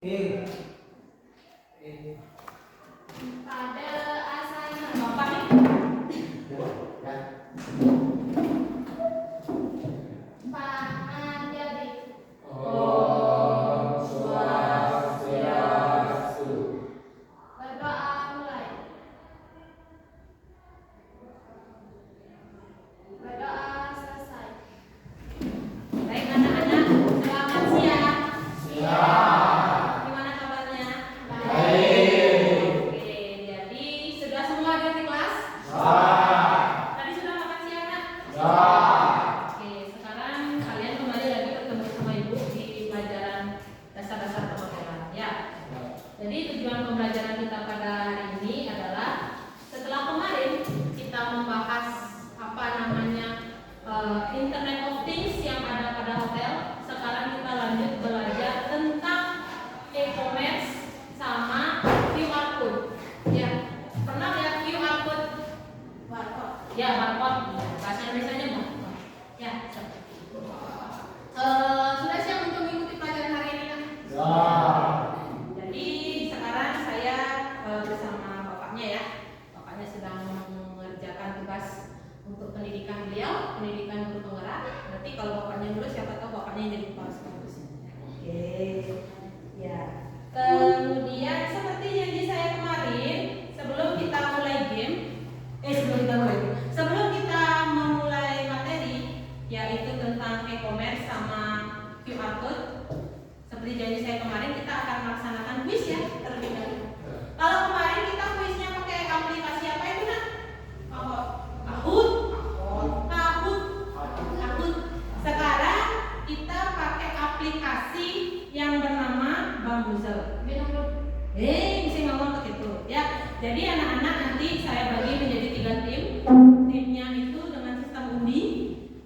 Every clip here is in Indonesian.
Pada assignment Bapak nih. Pak Anjali. Om Swastiastu. Berdoa mulai. Berdoa selesai. Baik anak-anak, selamat siang. Siang. Gimana kabarnya? Baik. Oke, jadi sudah semua ada di kelas? Sudah. Tadi sudah makan siang, Nak? Sudah. Oke, sekarang kalian kembali lagi bertemu sama Ibu di pelajaran dasar-dasar perhotelan, ya. Jadi tujuan pembelajaran kita pada hari ini adalah setelah kemarin kita membahas apa namanya Internet of Things yang ada pada hotel. Sekarang kita lanjut belajar tentang e-commerce sama QR code. Ya, pernah lihat QR code? Barcode. Ya, barcode. Bahasa Indonesianya barcode. Ya. Sudah siap untuk mengikuti pelajaran hari ini, Kak? Sudah. Jadi sekarang saya bersama bapaknya ya. Bapaknya sedang mengerjakan tugas untuk pendidikan beliau, pendidikan guru penggerak. Nanti kalau bapaknya dulu siapa tahu bapaknya yang jadi kepala sekolah. Oke. Ya. Kemudian seperti janji saya kemarin, sebelum kita mulai game, sebelum kita memulai materi yaitu tentang e-commerce sama QR code, seperti janji saya kemarin kita akan melaksanakan kuis ya terlebih dahulu. Kalau kemarin kita kuisnya pakai aplikasi apa itu, Nak? Kahoot. Sekarang kita pakai aplikasi yang bernama Bambuzel. Bisa ngomong begitu ya. Jadi anak-anak nanti saya bagi menjadi 3 tim. Timnya itu dengan sistem undi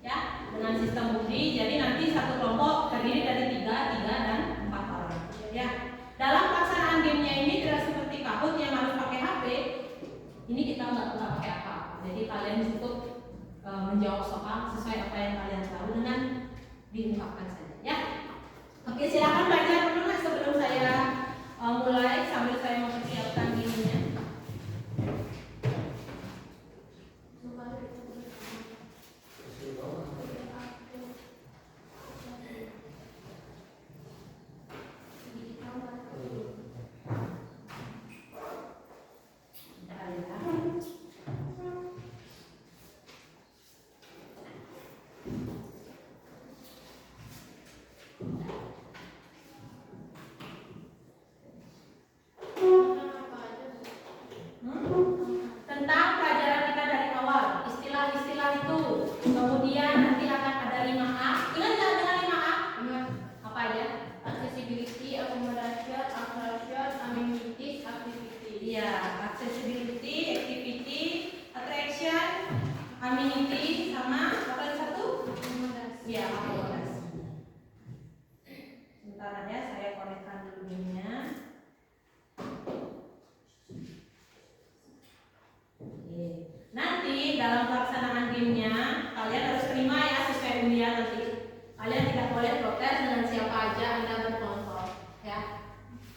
ya, dengan sistem undi. Jadi nanti satu kelompok terdiri dari 3 dan 4 orang ya. Dalam pelaksanaan gamenya ini tidak seperti Kahoot yang harus pakai HP. Ini kita nggak pakai apa. Jadi kalian cukup menjawab soal sesuai apa yang kalian tahu dengan diungkapkan saja ya. Oke, silakan belajar dulu Mas sebelum saya mulai sambil saya mempersiapkan dirinya. Tentang pelajaran kita dari awal, istilah-istilah itu. Kemudian nanti akan ada 5A. Ingat nggak dengan 5A? Ingat. Apa aja? Accessibility, accommodation, attraction, amenities, activity. Iya, accessibility, activity, attraction, amenity, sama apa yang satu? Akomodasi. Iya, akomodasi. Sebentar ya, saya konekan dulu ininya. Nanti dalam pelaksanaan gamenya kalian harus terima ya sesuai undian nanti. Kalian tidak boleh protes dengan siapa aja Anda berkelompok ya.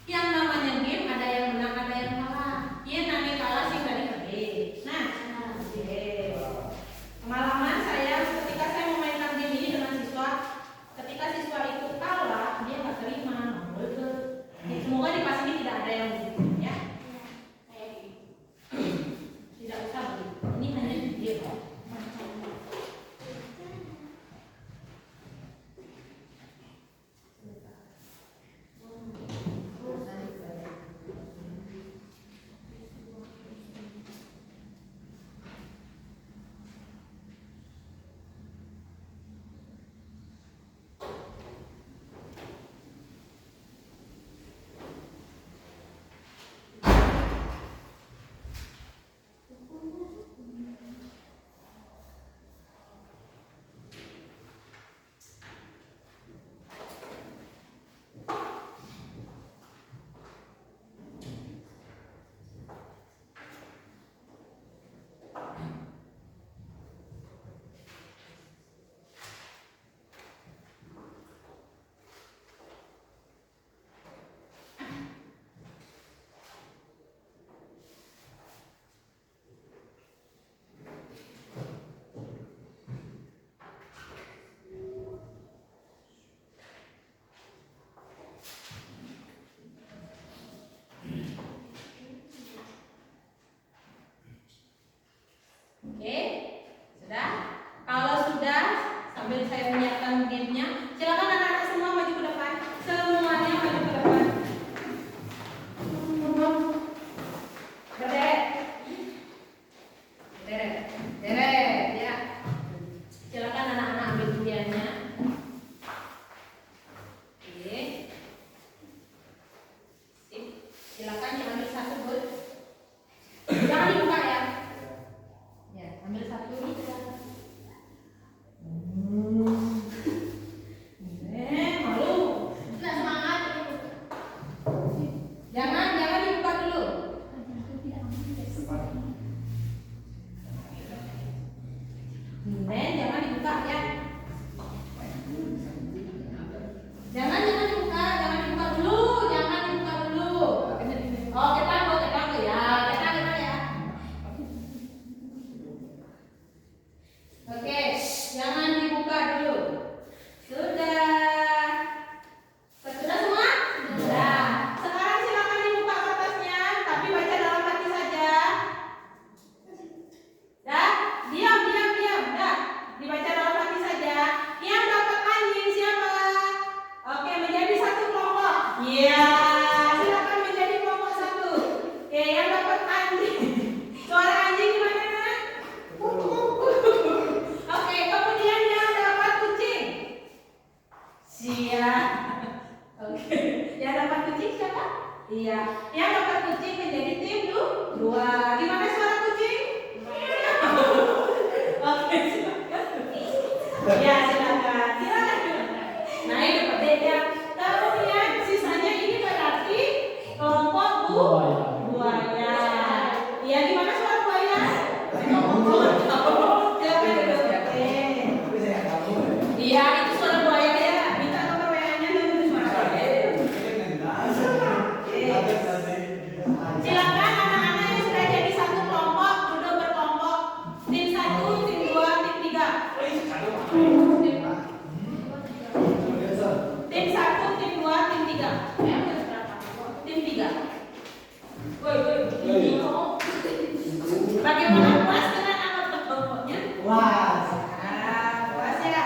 Yang namanya game ada yang menang ada yang kalah. Iya nanti kalah sih dari gede. Nah, oke. Malah Silakan diambil satu, Bud. Jangan dibuka ya. Ya, ambil satu nih. Malu. Nggak semangat. Jangan dibuka dulu. Jangan dibuka ya. Jangan dibuka dulu, jangan dibuka dulu. Oh, ketang ya, ketang ya. Oke, jangan dibuka dulu. Sudah semua? Sudah. Sekarang silakan dibuka kertasnya, tapi baca dalam hati saja. Dah, diam. Dah, dibaca dalam hati saja. Yang dapat anjing siapa? Oke, menjadi satu kelompok. Iya, silakan menjadi kelompok satu. Oke, yang dapat anjing. Suara anjing gimana, Nak? Oke, kemudian yang dapat kucing. Siap. Oke, yang dapat kucing siapa? Iya, yang dapat kucing menjadi tim 2. Gimana suara kucing? Oke, silakan. Ya, silakan. Nah, ini berbeda. Kemudian sisanya ini berarti kelompok buaya. Ya, gimana suara buaya? Silakan duduk. Iya, itu suara buaya ya. Minta nomor WA-nya dan itu suara buaya. Silakan anak-anak yang sudah jadi satu kelompok duduk berkelompok. Tim 1, tim 2, tim 3. Tim 1, tim 2, tim 3. Tim 3. Bagaimana puas dengan anak kelompoknya? Puas. Puas ya.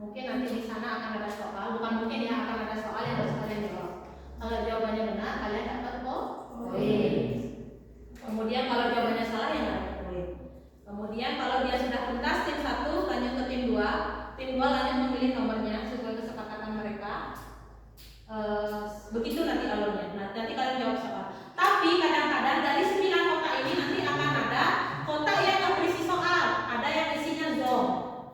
Mungkin nanti di sana akan ada soal, bukan mungkin ya, akan ada soal yang harus kalian jawab. Kalau jawabannya benar, kalian dapat poin. Kemudian kalau jawabannya salah, ya nggak dapat poin. Kemudian kalau dia sudah tuntas tim 1 lanjut ke tim 2, tim 2 lanjut memilih nomornya sesuai kesepakatan mereka. Begitu nanti alurnya. Nah, nanti kalian jawab soal. Tapi kadang-kadang dari 9 kotak ini nanti akan ada kotak yang nggak berisi soal, ada yang isinya zong.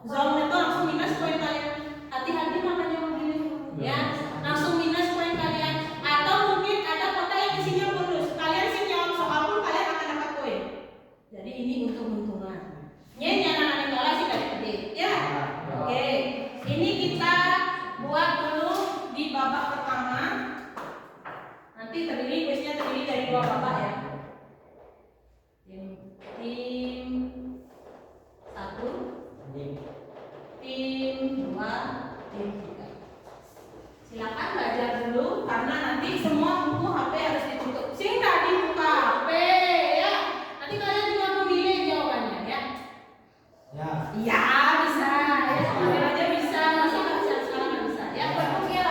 Zong itu langsung minus poin kalian. Hati-hati makanya memilih ya, langsung minus poin kalian. Atau mungkin ada kotak yang isinya bonus. Kalian sih jawab soal pun kalian akan dapat poin. Jadi ini untung-untungan. Nyanyi anak-anak kelas sih tadi ya. Oke, ini kita buat dulu di babak pertama. Nanti kuisnya terdiri dari 2 babak ya. Tim 1, tim 2, tim 3. Silakan belajar dulu karena nanti semua buku HP harus ditutup. Sini tadi buka HP ya. Nanti kalian juga memilih jawabannya ya. Ya. Iya bisa. Ya, kemarin aja bisa. Masa nggak bisa sekarang nggak bisa. Ya, betul ya.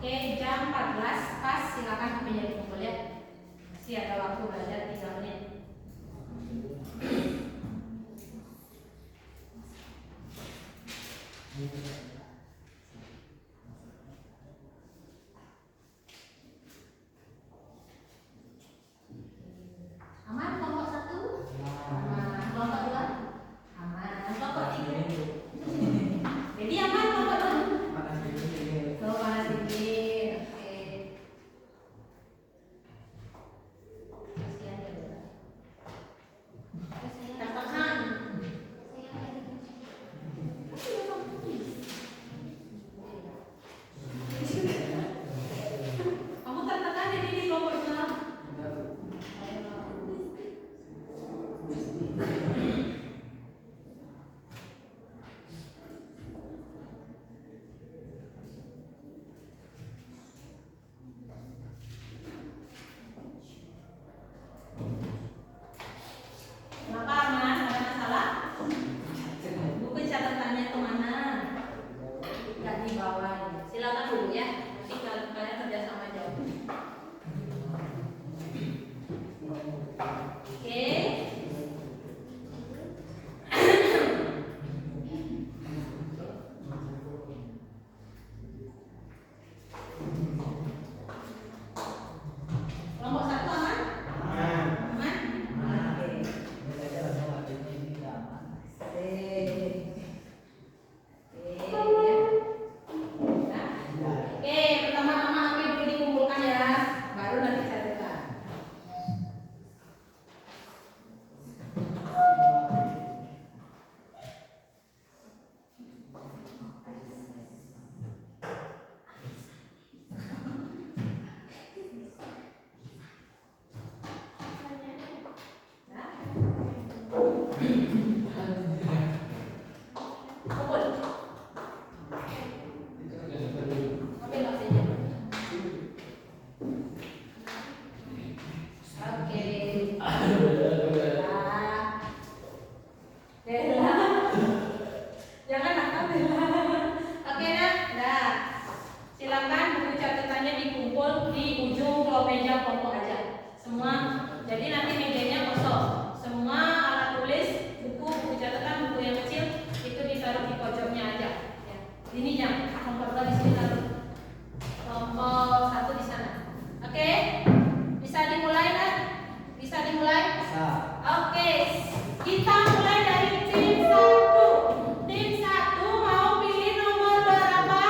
Oke, jam 14 pas, silakan menjadi kumpul ya. Masih ada waktu belajar 3 menit. Aman kelompok 1? Aman. Kelompok 2? Aman. Kelompok 3? Jadi aman kelompok 2? Oh, panas dikit. Oke. Kasihan ya, Bella. Tertekan. Kamu tertekan jadi di kelompok 2? Kenapa aman? Ada masalah? Buku catatannya kemana? Nggak dibawa ya. Silakan dulu ya. Nanti kalian kerjasama jauh. Oke. Kelompok 1 aman? Aman? Oke. Oke, pertama-tama HP dulu dikumpulkan ya, baru nanti saya tekan. Kumpul. Oke, maksudnya. Oke. Bella. Jangan nakal, Bella. Oke, dah. Silakan buku catatannya dikumpul di ujung meja kelompok aja. Semua. Jadi nanti mejanya kosong. Semua alat tulis, buku catatan, buku yang kecil itu ditaruh di pojoknya aja. Ya. Ini jam. Kelompok 2 di sini taruh. Kelompok 1 di sana. Oke? Bisa dimulai kan? Bisa dimulai? Oke. Kita mulai dari tim 1. Tim 1 mau pilih nomor berapa?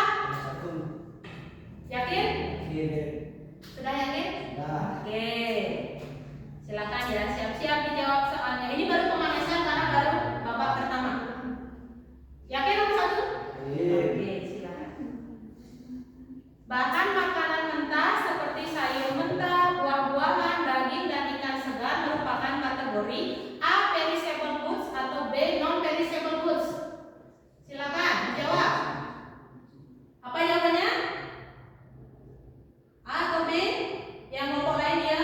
Yakin? Sudah yakin? Oke. Silakan ya, siap-siap dijawab soalnya. Ini baru pemanasan karena baru babak pertama. Yakin nomor 1? Oke, silakan. Bahan makanan mentah seperti sayur mentah, buah-buahan, daging, dan ikan segar merupakan kategori A. Perishable goods atau B. Non-perishable goods. Silakan jawab. Apa jawabannya? A atau B? Yang kelompok lain ya?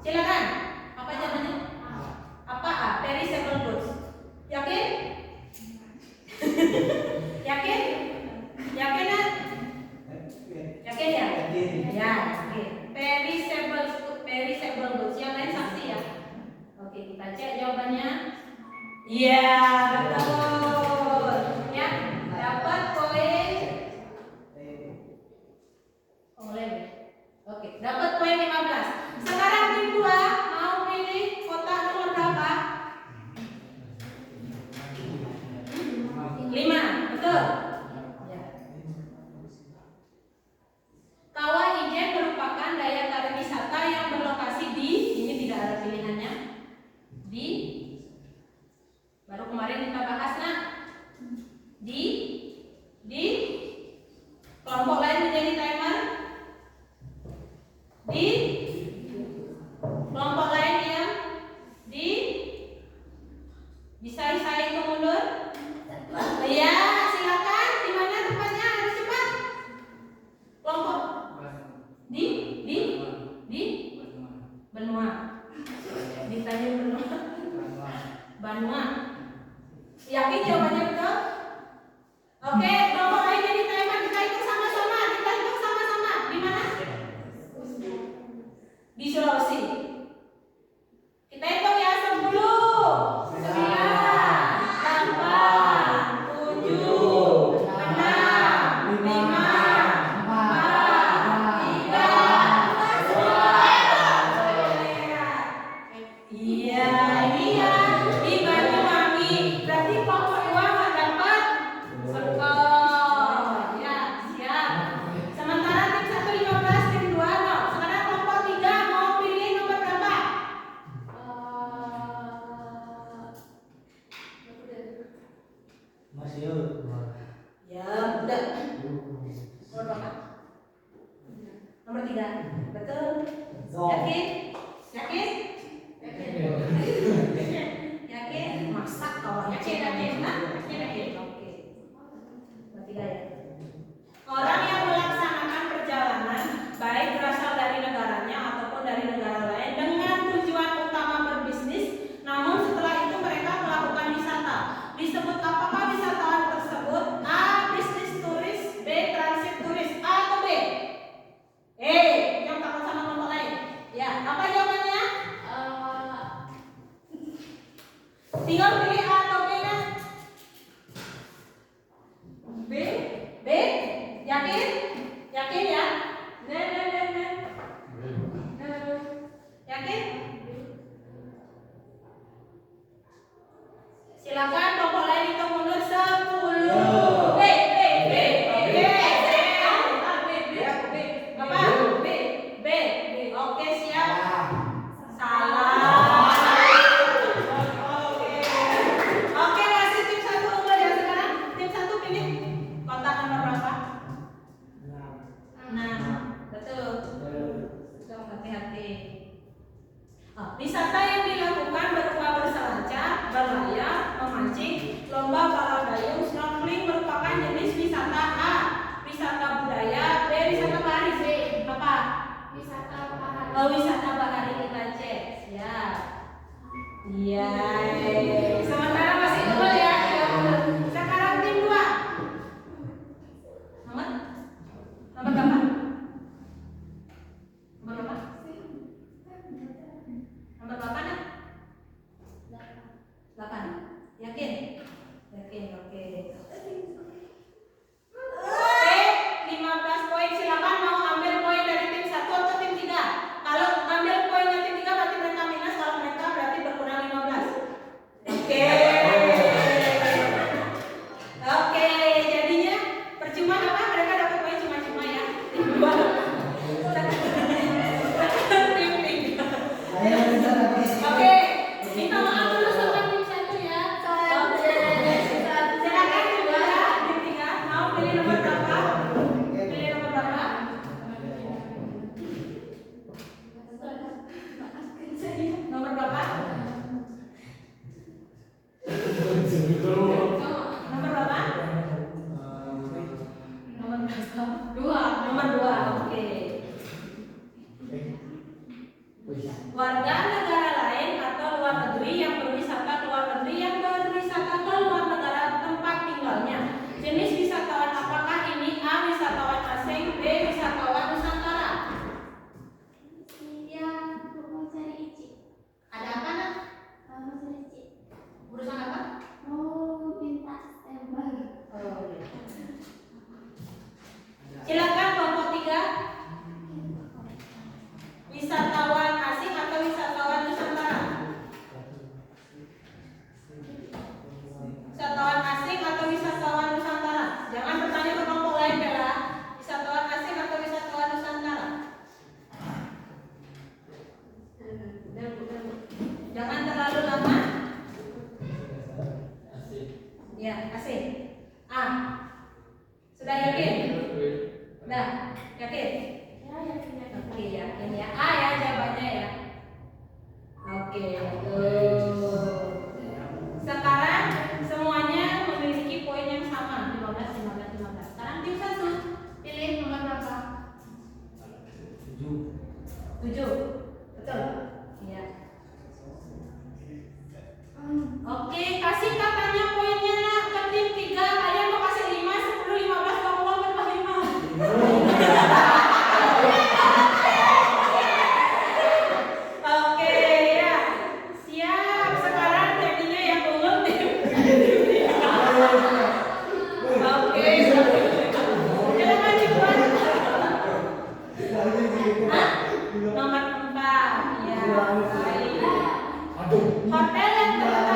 Silakan. Apa jawabannya? Apa A? Perishable goods. Yakin? Yakin? Yakin kan? Yakin ya? Ya, oke. Perishable goods. Yang lain saksi ya? Oke, kita cek jawabannya. Iya, betul. Ya, dapat poin. Oke, dapat poin 15. Sekarang tim 2 mau pilih kotak nomor berapa? 5, betul? Ya. Kawah Ijen merupakan daya tarik wisata yang berlokasi di, ini tidak ada pilihannya, di Banua. Yakin jawabannya betul? Oke, kelompok lain jadi Taiwan. Kita hitung sama-sama. Di mana? Di Sulawesi. Kita hitung ya 10, 9, 8, 7, 6, 5, 4, 3, 2. Iya, ini ya di Banyuwangi. Berarti kelompok 2 nggak dapat skor. Ya, siap. Sementara tim 1 15, tim 2 0. Sekarang kelompok 3 mau pilih nomor berapa? Masih Ya, udah. Nomor berapa? Nomor 3. Betul? Yakin? Yakin? Yakin? Masak kalau yakin. Nah, yakin. Oke. Nomor 3 ya. Orang yang melaksanakan perjalanan baik berasal dari negaranya ataupun dari negara lain dengan tujuan utama berbisnis, namun setelah itu mereka melakukan wisata. Disebut apakah wisatawan tersebut? A. Bisnis turis, B. Transit turis. A atau B? Jangan takut sama kelompok lain. Ya, apa jawabannya? Tinggal pilih A atau B kan? B? Yakin? Yakin ya? Yakin? Silakan kelompok lain hitung mundur 10. B. Bapak? B. Oke, siap. Salah. Oke, masih tim 1 unggul ya sekarang. Tim 1 pilih kotak nomor berapa? 6. Betul. Dong, hati-hati. Wisata yang dilakukan berupa berselancar, berlayar, memancing, lomba balap dayung, snorkeling merupakan jenis wisata A. Wisata budaya. B. Wisata bahari. B. Apa? Wisata bahari kita cek. Siap. Iya. Sementara masih unggul ya. Sekarang tim 2. Nomor berapa? Nomor berapa? Nomor 8 ya? 8. Yakin? Yakin, oke. Oke, 15 poin. Silakan mau ambil poin dari tim 1 atau tim 3. Kalau ambil poinnya tim 3 berarti mereka minus, kalau mereka berarti berkurang 15. Oke,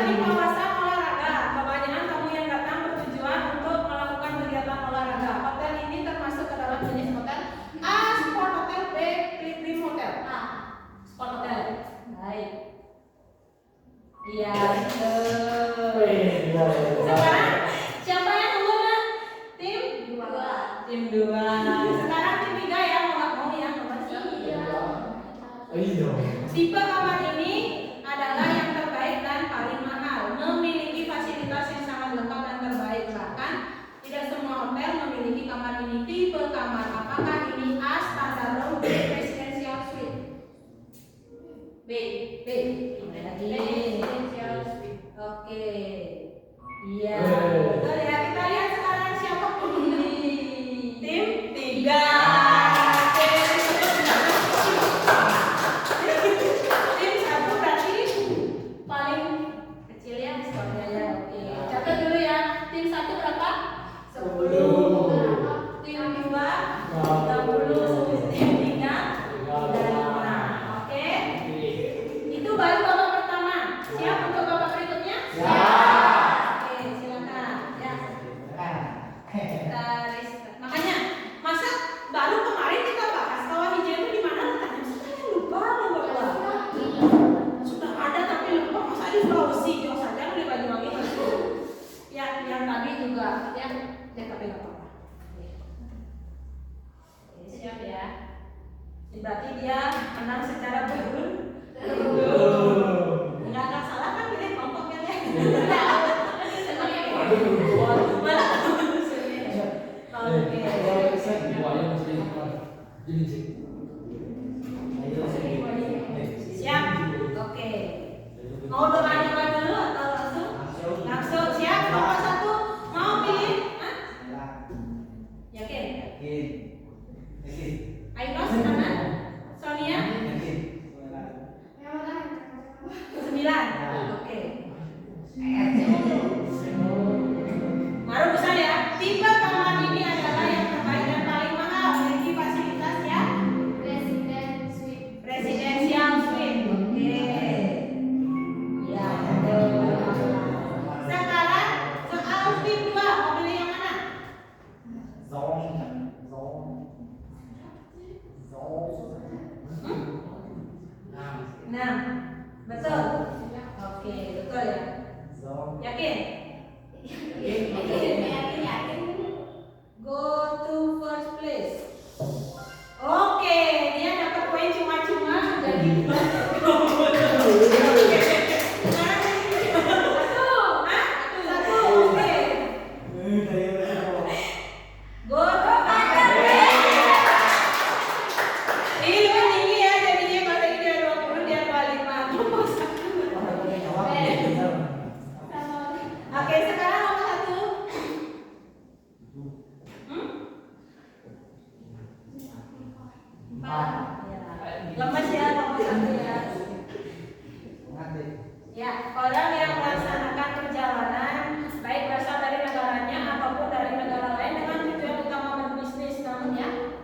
di kawasan olahraga. Kebanyakan tamu yang datang bertujuan untuk melakukan kegiatan olahraga. Hotel ini termasuk ke dalam jenis hotel A. Sport Hotel, B. Pilgrim Hotel. A. Sport Hotel. Baik. Iya. Sekarang siapa yang unggul? Tim 2. Tim 2. Sekarang tim 3 ya, mau nggak mau ya, Iya. Tipe kamar ini adalah yang terbaik dan paling mahal, memiliki fasilitas yang sangat lengkap dan terbaik. Bahkan tidak semua hotel memiliki kamar ini. Tipe kamar apakah ini? A. Standard room, B. Presidential suite. B. Presidential suite. Oke. Iya. Betul ya. Kita lihat sekarang siapa pilih. Tim 3. Tim 1 berarti paling kecil ya skornya ya. Oke. Catat dulu ya. Tim 1 berapa? 10. Tim 2 30. Tim 3 5. Oke. Itu baru babak pertama. Siap untuk babak berikutnya? Oke, silakan. Ya. Kita restart. Makanya masa baru kemarin kita bahas kawah hijau itu di mana letaknya? Saya lupa loh Bapak. Sudah ada tapi lupa. Masa di Sulawesi jauh saja di Banyuwangi masuk. Ya, yang tadi juga ya tapi nggak apa-apa. Oke, siap ya. Berarti dia menang secara berun. Enggak salah kan pilih kelompoknya ya. Siap. Oke. Mau doa-doa dulu atau langsung? Langsung. Siap. Nomor 1 mau pilih? Hah? Yakin? Ainos kanan. Sonia? 9. Oke. Baru bisa ya. Tipe kamar ini adalah yang terbaik dan paling mahal, memiliki fasilitas ya. Presidential suite. Oke. Ya. Sekarang soal tim 2, mau pilih yang mana? Nah, betul. Oke, betul ya. Yakin? Yakin. Go to first place. Oke, dia dapat poin cuma-cuma jadi satu. Oke. Go to ini lebih tinggi ya, jadinya pada dia 20 dia 25. Oke, sekarang nomor 1. Lemas ya, nomor 1 ya. Ya, orang yang melaksanakan perjalanan baik berasal dari negaranya ataupun dari negara lain dengan tujuan utama berbisnis, namun ya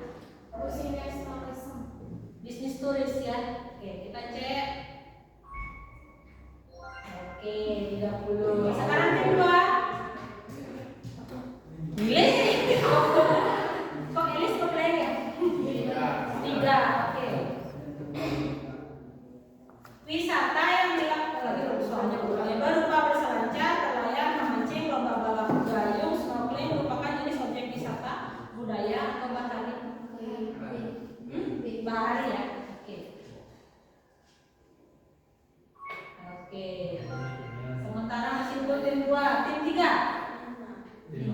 bisnis turis ya. Oke, kita cek. Oke, 30. Sekarang tim 2. Pilih. Kok Elis kok play ya? 3. Oke. Wisata yang dilakukan lagi soalnya berupa berselancar, berlayar, memancing, lomba balap gayung, snorkeling merupakan jenis objek wisata budaya atau bahari. Bahari ya. Oke. Oke. Sementara masih unggul tim 2, tim 3. 5.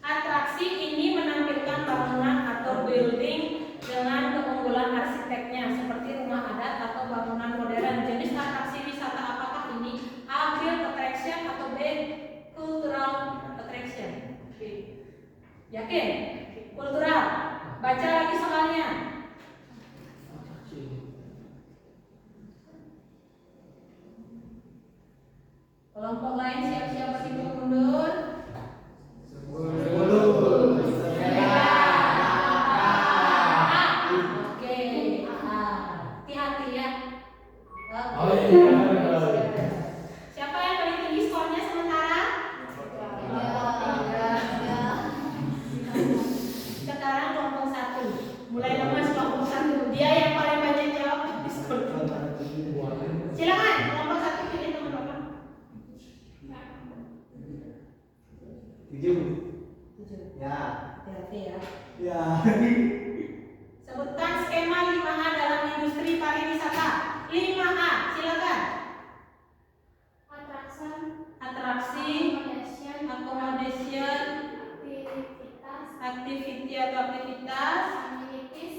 Atraksi ini menampilkan bangunan atau building dengan keunggulan arsiteknya seperti rumah adat atau bangunan modern. Jenis atraksi wisata apakah ini? A. Field attraction atau B. Cultural attraction. Yakin? Kultural. Baca lagi soalnya. Kelompok lain siap-siap berhitung mundur. 10. Oke. Hati-hati ya. Oke. 7. 7. Ya. Hati-hati ya. Ya. Sebutkan skema 5A dalam industri pariwisata. 5A, silakan. Atraksi, accommodation, activity atau aktivitas,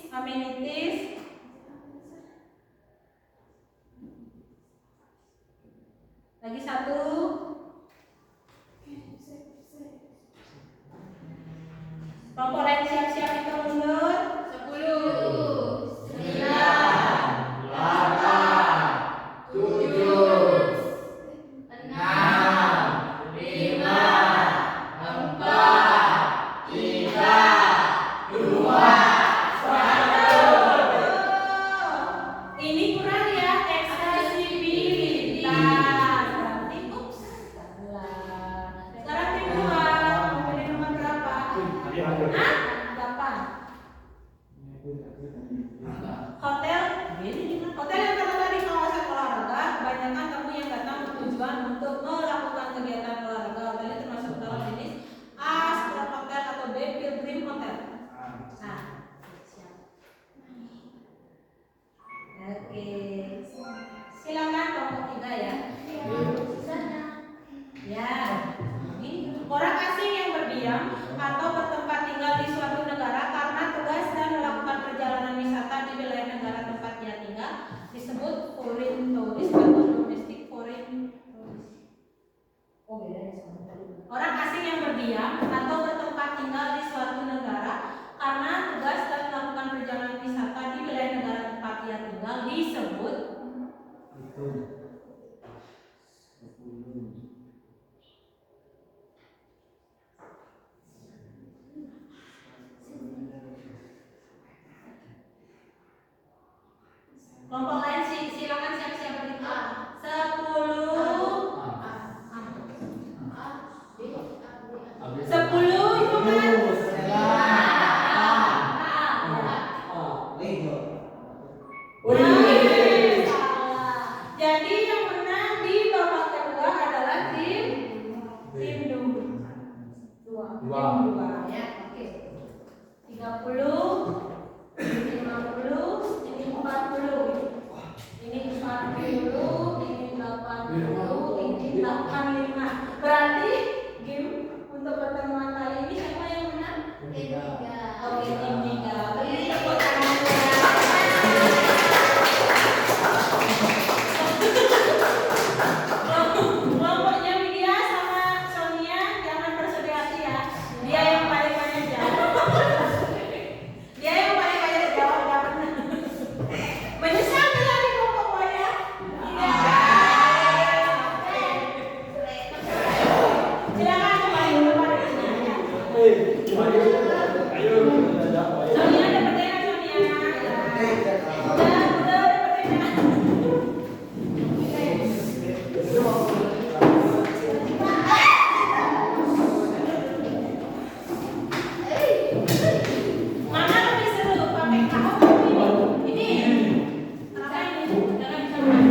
amenities, lagi satu, kelompok lain siap-siap hitung mundur. 10, 9, 8, 7, 6, 5, 4, 3, 2, 1. Ini kurang ya, aksesibilitas. Berarti ups, salah. Sekarang tim 2, mau pilih nomor berapa? Hah? 8. Hotel, hotel yang terletak di kawasan olahraga, kebanyakan tamu yang datang bertujuan untuk melakukan kegiatan olahraga. Hotel ini termasuk dalam jenis A, Sport Hotel atau B, Pilgrim Hotel. Nah, siap. Oke, silakan kelompok 3 ya. Ya, ini orang asing yang berdiam atau bertempat tinggal di suatu negara karena tugas dan melakukan perjalanan wisata di wilayah negara tempat dia tinggal disebut foreign tourist atau domestic foreign tourist. Oh, beda ya sama tadi. Orang asing yang berdiam atau bertempat tinggal di suatu negara karena tugas dan melakukan perjalanan wisata di wilayah negara tempat dia tinggal disebut Itu. 10. kelompok lain silakan siap-siap berhitung. 10 itu kan jadi yang menang di babak kedua adalah tim 2 ya. Oke. 30, ini 50, ini 40. Ini 40, ini 80, ini 85. Berarti game untuk pertemuan kali ini siapa yang menang? Tim 3. Oke, tim 3. Beri tepuk tangan. Kelompoknya Widya sama Sonia jangan bersedih hati ya. Dia yang paling banyak jawab. Dia yang paling banyak jawab dapat. Menyesal nggak di kelompok saya? Silakan kembali ke depan. Sonia dapat ya, Sonia. Udah dapat ya. Mana lebih seru pakai kaos atau ini? Kenapa ini? Jangan bisa karena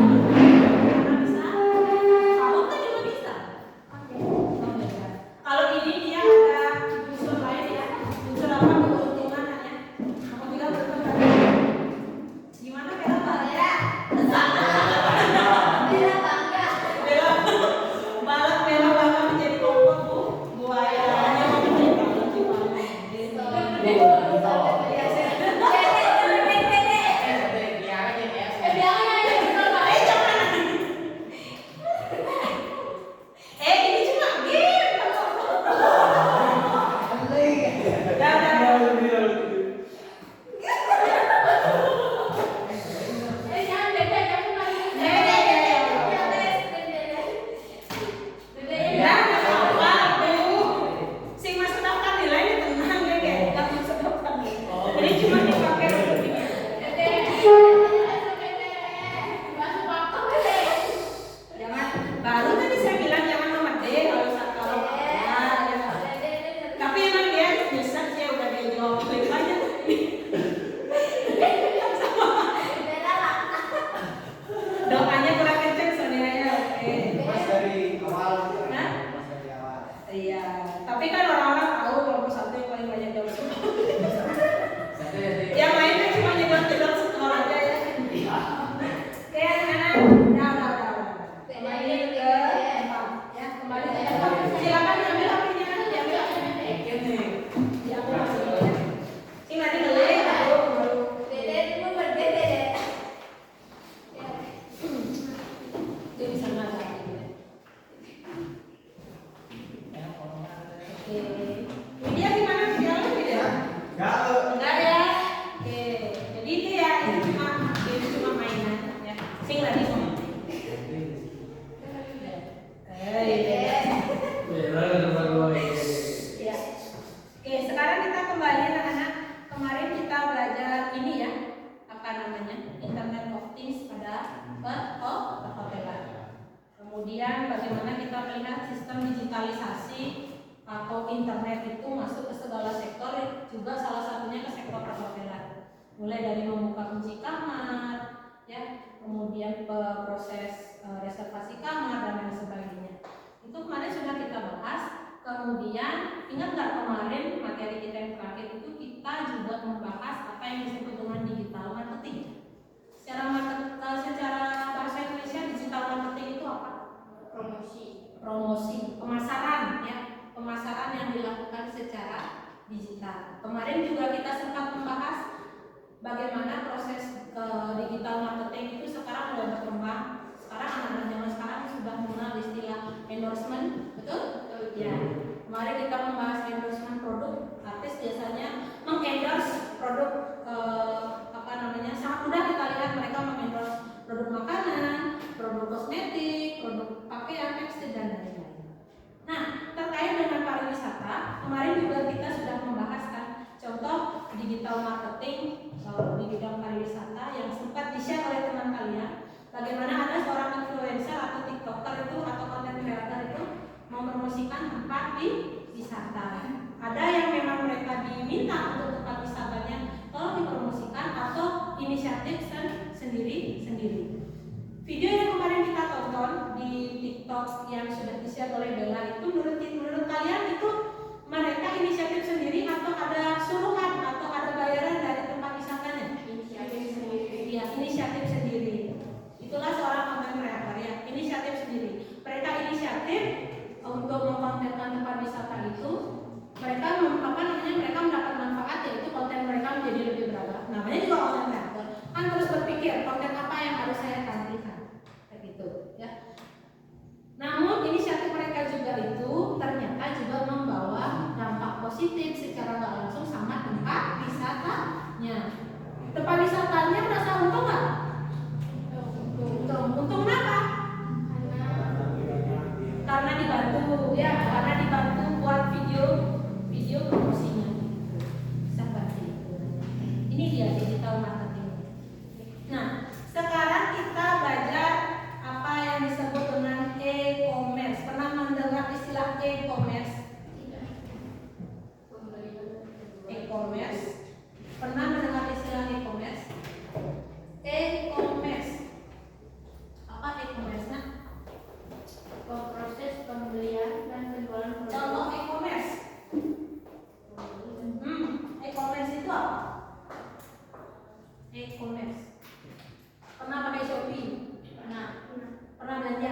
bisa. Kaos kan juga bisa. Oh, beda. Kalau ini dia ada unsur lain ya. Unsur apa? Keuntungan ya. Apabila bertemu. Gimana Bella Bang? Ya. Bella bangga. Balap Bella bangga menjadi kelompok buaya. Hanya mau menjadi kelompok ini cuma game. Sing masuk daftar nilai ini tenang ya kayak nggak masuk daftar nih. Ini cuma dipakai untuk ini. Jangan baru tadi saya bilang jangan nomor D kalau ya. Tapi emang dia nyesek sih udah dia jawab baik aja. Doanya kurang kenceng Sonia ya. Oke. Mas dari awal. Hah? Mas dari awal. Ya. Oke, sekarang kita kembali anak-anak. Kemarin kita belajar ini ya, apa namanya, Internet of Things pada perhotelan. Kemudian bagaimana kita melihat sistem digitalisasi atau internet itu masuk ke segala sektor, juga salah satunya ke sektor perhotelan. Mulai dari membuka kunci kamar, ya, kemudian proses reservasi kamar dan lain sebagainya. Itu kemarin sudah kita bahas. Kemudian ingat nggak kemarin materi kita yang terakhir itu kita juga membahas apa yang disebut dengan digital marketing. Secara bahasa Indonesia digital marketing itu apa? Promosi, pemasaran ya, pemasaran yang dilakukan secara digital. Kemarin juga kita sempat membahas bagaimana proses digital marketing itu sekarang mulai berkembang. Sekarang anak-anak zaman sekarang sudah mengenal istilah endorsement, betul? Ya. Kemarin kita membahas endorsement produk. Artis biasanya mengendorse produk sangat mudah kita lihat mereka mengendorse produk makanan, produk kosmetik, produk pakaian, tekstil dan lain-lain. Nah, terkait dengan pariwisata, kemarin juga kita sudah membahaskan contoh digital marketing di bidang pariwisata yang sempat di-share oleh teman kalian. Bagaimana ada seorang influencer atau tiktoker itu atau content creator itu mempromosikan tempat wisata. Ada yang memang mereka diminta untuk tempat wisatanya tolong dipromosikan atau inisiatif sendiri-sendiri. Video yang kemarin kita tonton di TikTok yang sudah di-share oleh Bella itu menurut kalian itu mereka inisiatif sendiri atau ada suruhan atau ada bayaran dari tempat wisatanya? Inisiatif sendiri. Ya, inisiatif sendiri. Itulah seorang content creator ya, inisiatif sendiri. Mereka inisiatif untuk mengkontenkan tempat wisata itu. Mereka mereka mendapat manfaat, yaitu konten mereka menjadi lebih beragam. Namanya juga content creator. Kan terus berpikir konten apa yang harus saya tampilkan, kayak gitu ya. Namun inisiatif mereka juga itu ternyata juga membawa dampak positif secara nggak langsung sama tempat wisatanya. Tempat wisatanya merasa untung nggak? Untung kenapa? Karena dibantu ya, karena dibantu buat video promosinya. Seperti itu. Ini dia digital marketing. Nah, sekarang kita belajar apa yang disebut dengan e-commerce. Pernah mendengar istilah e-commerce? E-commerce. Pernah mendengar istilah e-commerce? E-commerce. Apa e-commerce? Nah, Proses pembelian dan penjualan produk. contoh e-commerce. E-commerce itu apa? E-commerce. Pernah pakai Shopee? Pernah belanja?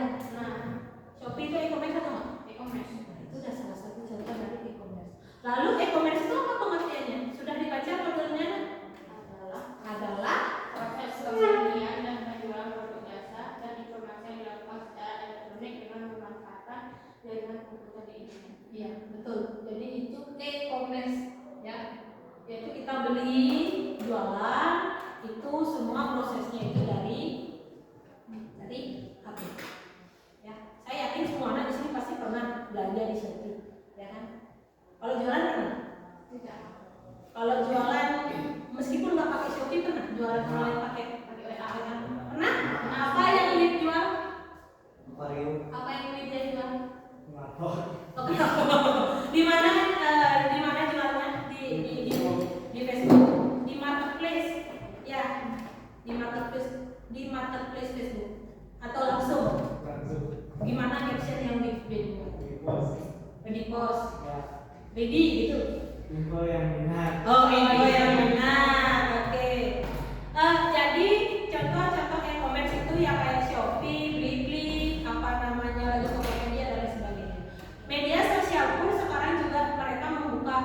Shopee itu e-commerce atau enggak? E-commerce. Itu sudah salah satu contoh dari e-commerce. Lalu e-commerce itu apa pengertiannya? Sudah dibaca modelnya? Adalah Proses pembelian dan penjualan produk jasa dan informasi yang dilakukan secara elektronik dengan memanfaatkan jaringan komputer di internet. iya, betul. Jadi itu e-commerce ya. Yaitu kita beli, jualan, itu semua prosesnya itu dari HP. Ya, saya yakin semua anak di sini pasti pernah belanja di Shopee, ya kan? Kalau jualan pernah? Tidak. Kalau jualan meskipun nggak pakai Shopee pernah? Jualan online pakai WA kan? Pernah? Apa yang Widit jual? Apa yang Widit jual? Oke. Di mana jualnya? Di Facebook, di marketplace, ya, di marketplace Facebook atau langsung? Gimana caption yang di post? Ready gitu. Info yang benar. Oh, info yang benar. Oke. Jadi contoh-contoh e-commerce itu ya kayak Shopee, Blibli, lagi Tokopedia dan lain sebagainya. Media sosial pun sekarang juga mereka membuka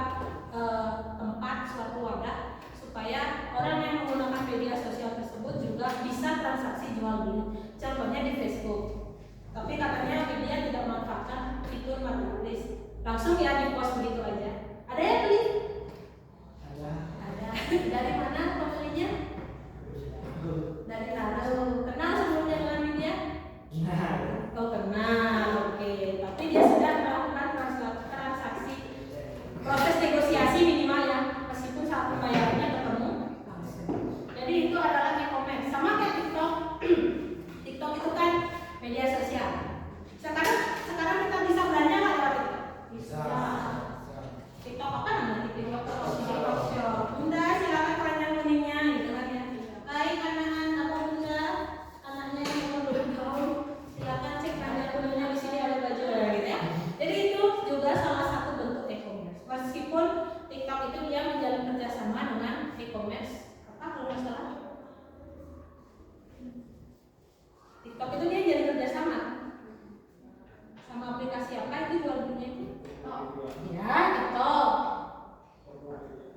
tempat suatu wadah supaya orang yang menggunakan media sosial tersebut juga bisa transaksi jual beli. Contohnya di Facebook. Tapi katanya media tidak memanfaatkan fitur marketplace. Langsung ya di post begitu aja. Ada yang beli? Ada. Dari mana pembelinya? Dari Lalu. Kenal sebelumnya dengan media? Media sosial. Sekarang kita bisa belanja nggak lewat TikTok? Bisa. TikTok apa namanya? TikTok Shop. Bunda silakan keranjang kuningnya gitu kan ya. Baik anak-anak apa bunda, anaknya yang belum tahu silakan cek keranjang kuningnya, di sini ada baju gitu ya. Jadi itu juga salah satu bentuk e-commerce. Meskipun TikTok itu dia menjalin kerjasama dengan e-commerce apa kalau nggak salah? TikTok itu dia jadi kerjasama sama aplikasi apa itu jual belinya itu? Ya, TikTok.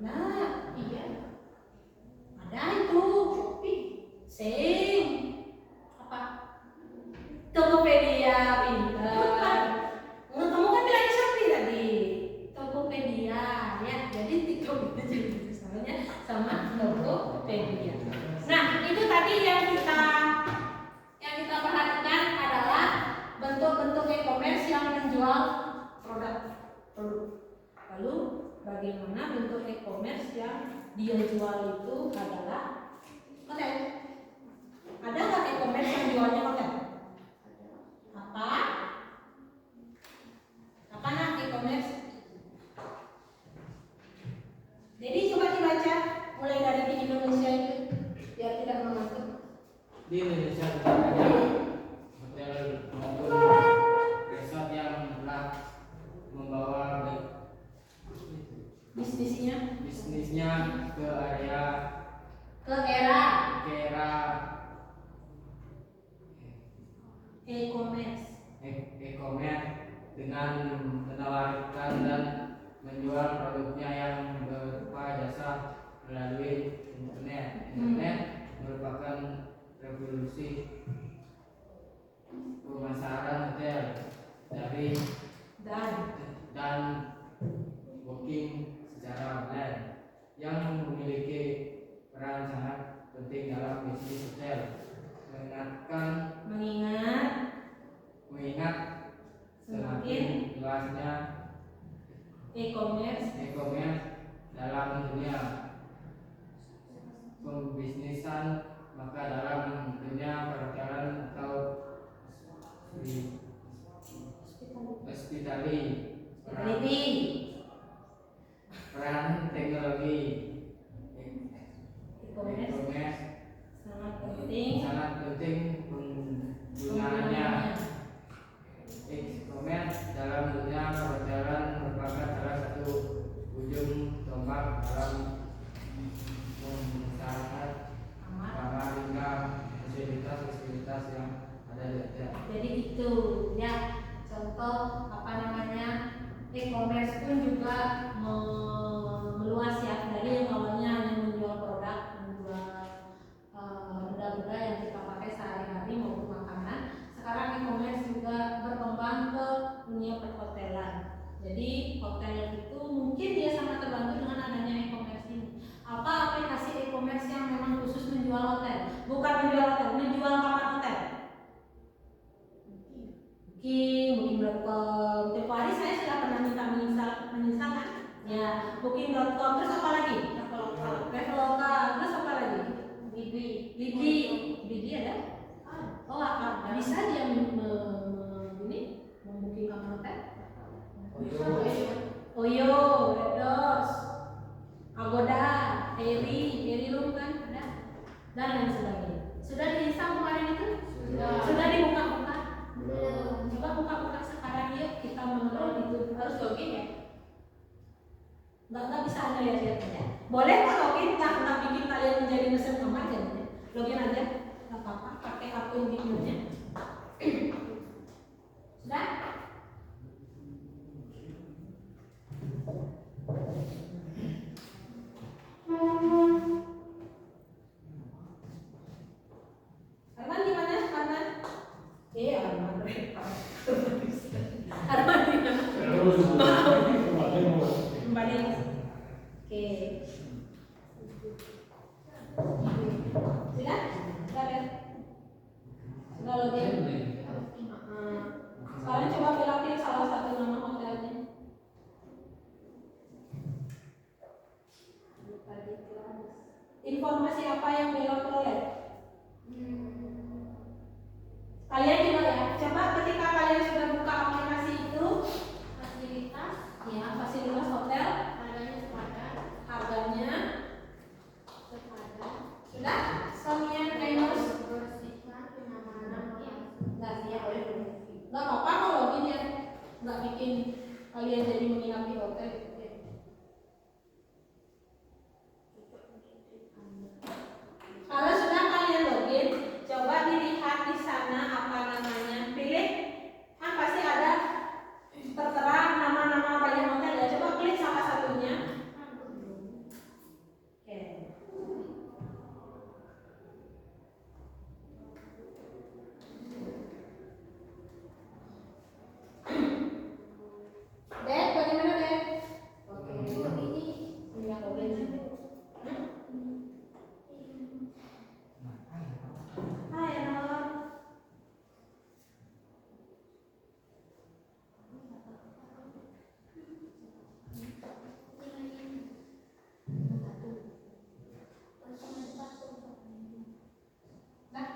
Nah, iya. Ada itu. Sing. Apa? Tokopedia, pintar. Kamu kan bilang Shopee tadi. Tokopedia, ya. Jadi TikTok itu jadi kerjasamanya sama Tokopedia. Nah, itu tadi yang kita perhatikan adalah bentuk-bentuk e-commerce yang menjual produk. Lalu bagaimana bentuk e-commerce yang dia jual itu adalah hotel? Ada nggak e-commerce yang jualnya hotel? Apa? Apa nak e-commerce? Jadi coba dibaca mulai dari di Indonesia itu biar tidak mengantuk. Di Indonesia juga ada hotel maupun resort yang telah membawa bisnisnya ke era e-commerce dengan menawarkan dan menjual produknya yang berupa jasa melalui internet. Internet merupakan revolusi pemasaran hotel dari dan booking secara online yang memiliki peran sangat penting dalam bisnis hotel. Mengingat semakin luasnya e-commerce dalam dunia pembisnisan, maka dalam dunia perhotelan atau hospitality peran teknologi e-commerce sangat penting penggunaannya. E-commerce dalam dunia perhotelan merupakan salah satu ujung tombak dalam memasaran kamar hingga fasilitas yang ada di hotel. Jadi itu ya contoh apa namanya e-commerce pun juga meluas ya, dari yang awalnya hanya menjual produk, menjual benda-benda yang kita pakai sehari-hari maupun makanan. Sekarang e-commerce juga berkembang ke dunia perhotelan. Jadi hotel itu mungkin dia sangat terbantu dengan adanya e-commerce ini. Apa aplikasi e-commerce yang memang khusus menjual hotel? Bukan menjual hotel, menjual kamar hotel. Booking.com. Tempo hari saya sudah pernah minta menginstal kan? Ya, Booking.com. Terus apa lagi? Traveloka. Terus apa lagi? Bibi ada? Oh, bisa dia membooking kamar hotel? Oyo, Red Doors, Agoda, Airy Room kan ada, dan lain sebagainya. Sudah diinstal kemarin itu? Sudah dibuka-buka? Belum. Coba buka-buka sekarang yuk, kita mengenal itu. Harus login ya? Nggak bisa Anda lihat-lihat aja. Boleh kok login, nggak bikin kalian menjadi mesin kamar aja. Login aja, nggak apa-apa, pakai akun Gmailnya. Sudah? Arman gimana? Arman? Arman repot. Arman gimana? Kembali. Oke. Sudah? Sudah? Sudah login? Sekarang coba bilangin salah satu nama hotelnya. Informasi apa yang belok peroleh? Kalian juga ya, ketika kalian sudah buka aplikasi itu? Fasilitas, Ya, fasilitas hotel, harganya sepadan, harganya sepadan, sudah. Somian Ainus, bersihkan, kenyamanan, nggak ya boleh. Nggak apa-apa kalau gini ya, nggak bikin kalian jadi menginap di hotel. Kalau sudah kalian login, coba dilihat di sana apa namanya. Pilih, kan pasti ada tertera nama-nama banyak hotel ya. Coba klik salah satunya. Oke. Dek, bagaimana Dek? Oke. Ini yang login. Hai Anwar. Dah.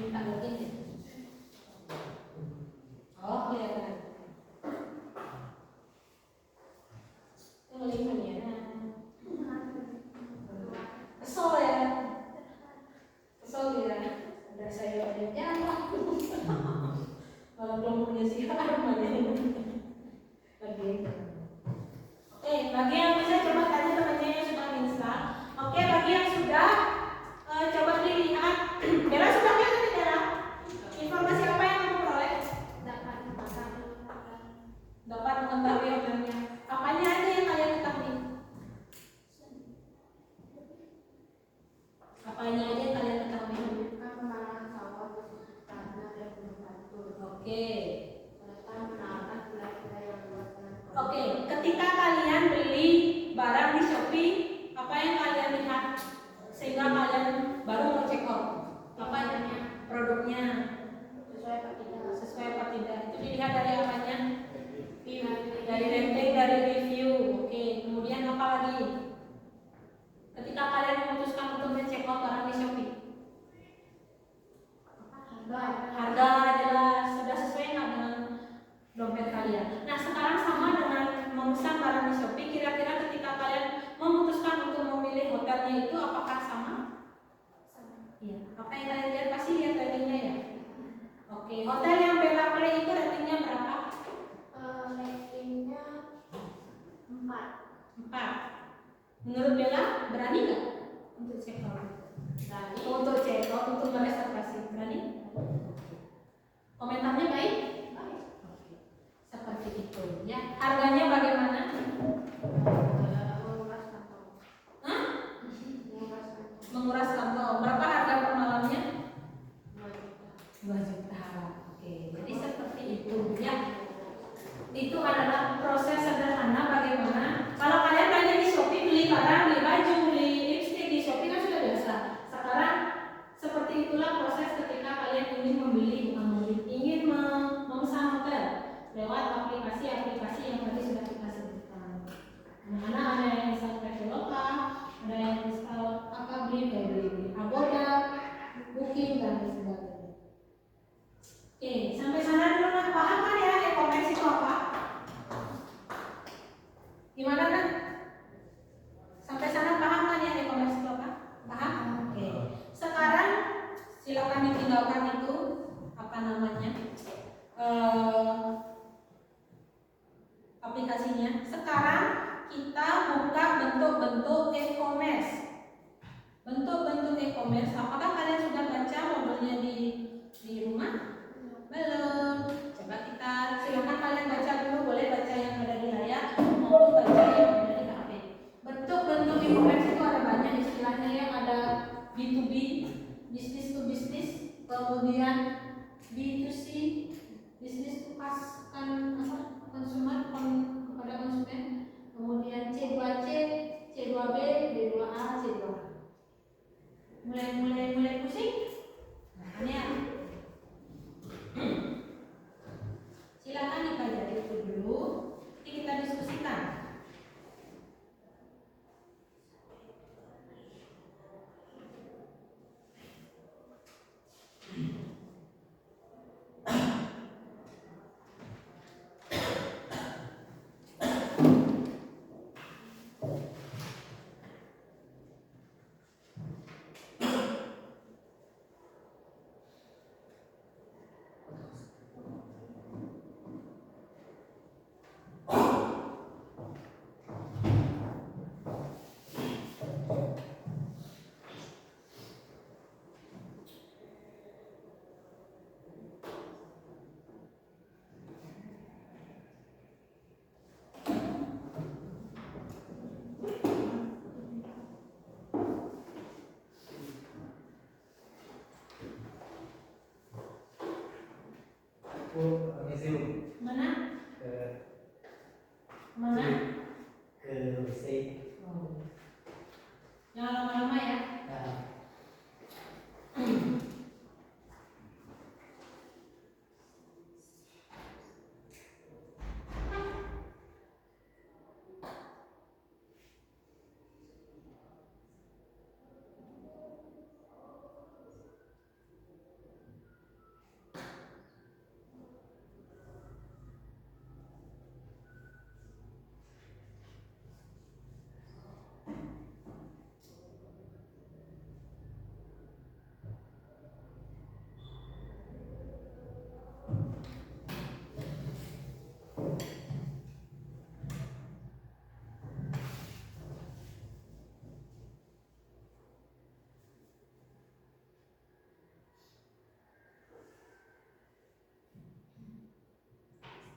Minta login ya. Oh, kelihatan. Itu linknya. Kesel ya. Kesel ya. Ada saya ada jalan. Kalau belum punya siaran lagi. Oke, bagi yang bisa coba tanya temannya yang sudah install. Oke, bagi yang sudah coba dilihat. Bella sudah lihat tadi Bella? Informasi apa yang kamu peroleh? Dapat mengetahui hotelnya. Apanya aja yang kalian ketahui? Apanya aja yang kalian ketahui? pemandangan sawah tanah dan gunung batu. Oke. Serta menawarkan wilayah-wilayah yang luas dengan Oke, ketika kalian beli barang di Shopee, apa yang kalian lihat sehingga kalian baru mau check out? Apa produknya sesuai apa tidak. sesuai apa tidak? Itu dilihat dari apanya? Dari Dari rating, dari review. Oke, kemudian apa lagi? Ketika kalian memutuskan untuk men-check out barang di Shopee, harga jelas sudah sesuai nggak dengan dompet kalian. Nah, sekarang sama dengan memesan barang di Shopee. Kira-kira ketika kalian memutuskan untuk memilih hotelnya itu apakah sama? Iya. Apa yang kalian lihat pasti lihat ratingnya ya. Oke, hotel yang Bella Play itu ratingnya berapa? Ratingnya 4. 4. Menurut Bella berani nggak untuk check out? Berani. Untuk check out, untuk mereservasi berani? Komentarnya baik? Oke. Seperti itu ya. Harganya bagaimana? Menguras kantong. Hah? Menguras kantong. Menguras kantong. Berapa harga per malamnya? 2 juta. 2 juta. Oke, jadi seperti itu ya. Itu adalah proses sederhana bagaimana kalau kalian tanya di Shopee beli barang, beli baju, beli lipstick di Shopee kan sudah biasa. Sekarang seperti itulah proses ketika kalian ingin membeli, ingin memesan hotel lewat aplikasi-aplikasi yang tadi sudah kita sebutkan. Anak-anak ada yang install Traveloka, ada yang install apa beli Agoda, Booking dan lain sebagainya. Oke, sampai sana dulu nak, paham kan ya e-commerce itu apa? Gimana kan? Sampai sana paham kan ya e-commerce itu apa? Paham? Oke. Sekarang silakan ditinggalkan itu apa namanya aplikasinya. Sekarang kita buka bentuk-bentuk e-commerce. Bentuk-bentuk e-commerce. Apakah kalian sudah baca modulnya di rumah? Belum. Coba kita silakan kalian baca dulu, boleh baca yang ada di layar maupun baca yang ada di HP. Bentuk-bentuk e-commerce itu ada banyak istilahnya yang ada B2B, business to business, kemudian B2C, business to consumer kepada konsumen, kemudian C2C, C2B, B2A, C2A. Mulai pusing? Makanya silakan dipelajari itu dulu, nanti kita diskusikan. museum Mana? ke Mana? ke WC. Oh. Jangan lama-lama ya. Nah,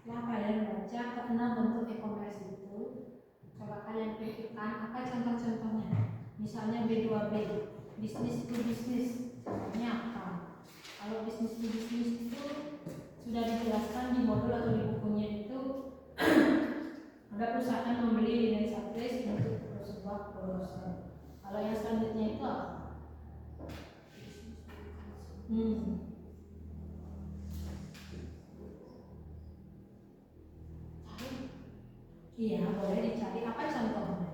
Setelah kalian baca keenam bentuk e-commerce itu, coba kalian pikirkan apa contoh-contohnya. Misalnya B2B, bisnis to bisnis. Contohnya apa? Kalau bisnis to bisnis itu sudah dijelaskan di modul atau di bukunya itu ada perusahaan membeli linear sublease untuk sebuah perusahaan. Kalau yang selanjutnya itu apa? Iya, boleh dicari apa contohnya.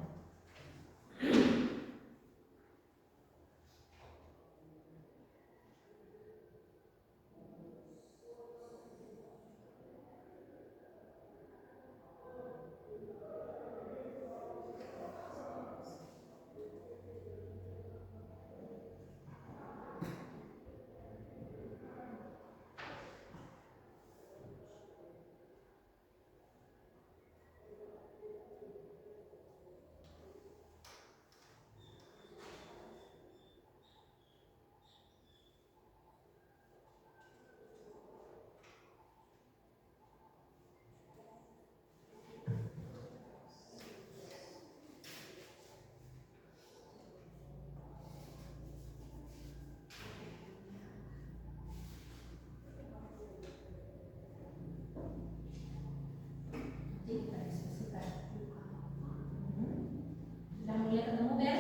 Sudah mulai ketemu Ben?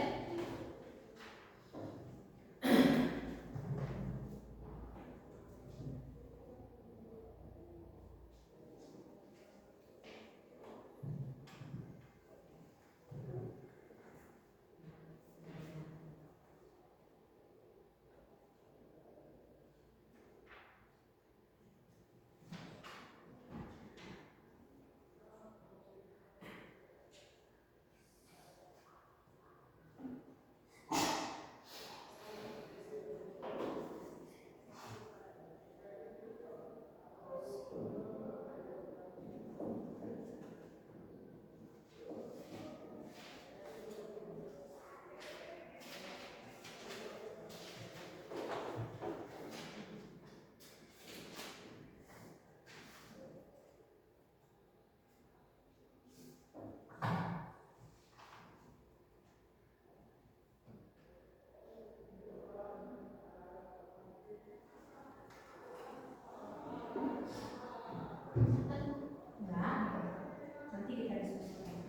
Nanti kita diskusikan.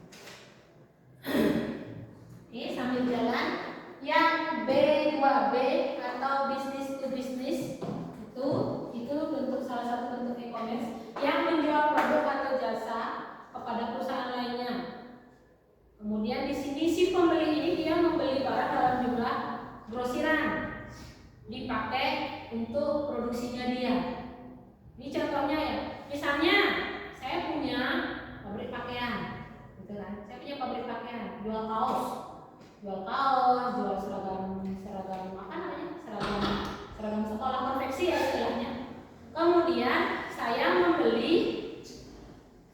Oke, sambil jalan yang B2B atau bisnis to bisnis itu bentuk salah satu bentuk e-commerce yang menjual produk atau jasa kepada perusahaan lainnya. Kemudian di sini si pembeli ini dia membeli barang dalam jumlah grosiran dipakai untuk produksinya dia. Ini contohnya ya. Misalnya saya punya pabrik pakaian, gitu kan? Saya punya pabrik pakaian, jual kaos, jual seragam apa namanya? Seragam sekolah konveksi ya istilahnya. Kemudian saya membeli,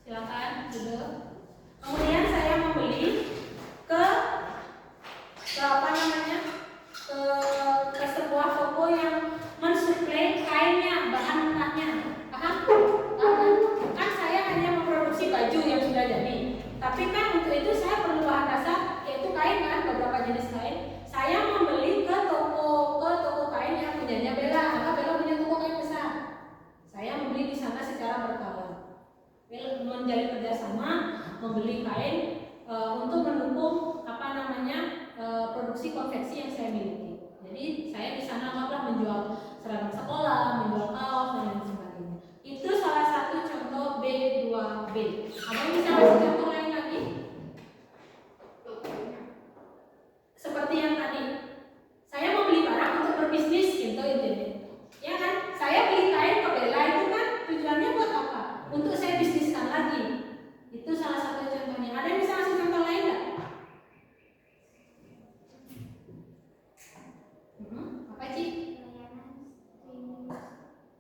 silakan duduk. Kemudian saya membeli ke apa namanya? Ke sebuah toko yang mensuplai kainnya, bahan mentahnya. Kan saya hanya memproduksi baju yang sudah jadi. Tapi kan untuk itu saya perlu bahan dasar yaitu kain kan, beberapa jenis kain. saya miliki. Jadi saya di sana anggaplah menjual seragam sekolah, menjual kaos dan lain sebagainya. Itu salah satu contoh B2B. Ada yang bisa kasih contoh lain lagi? Seperti yang tadi, saya mau beli barang untuk berbisnis gitu intinya. Ya kan? Saya beli kain ke Bella itu kan tujuannya buat apa? Untuk saya bisniskan lagi. Itu salah satu contohnya. Ada yang bisa kasih contoh lain nggak? Apa Ci?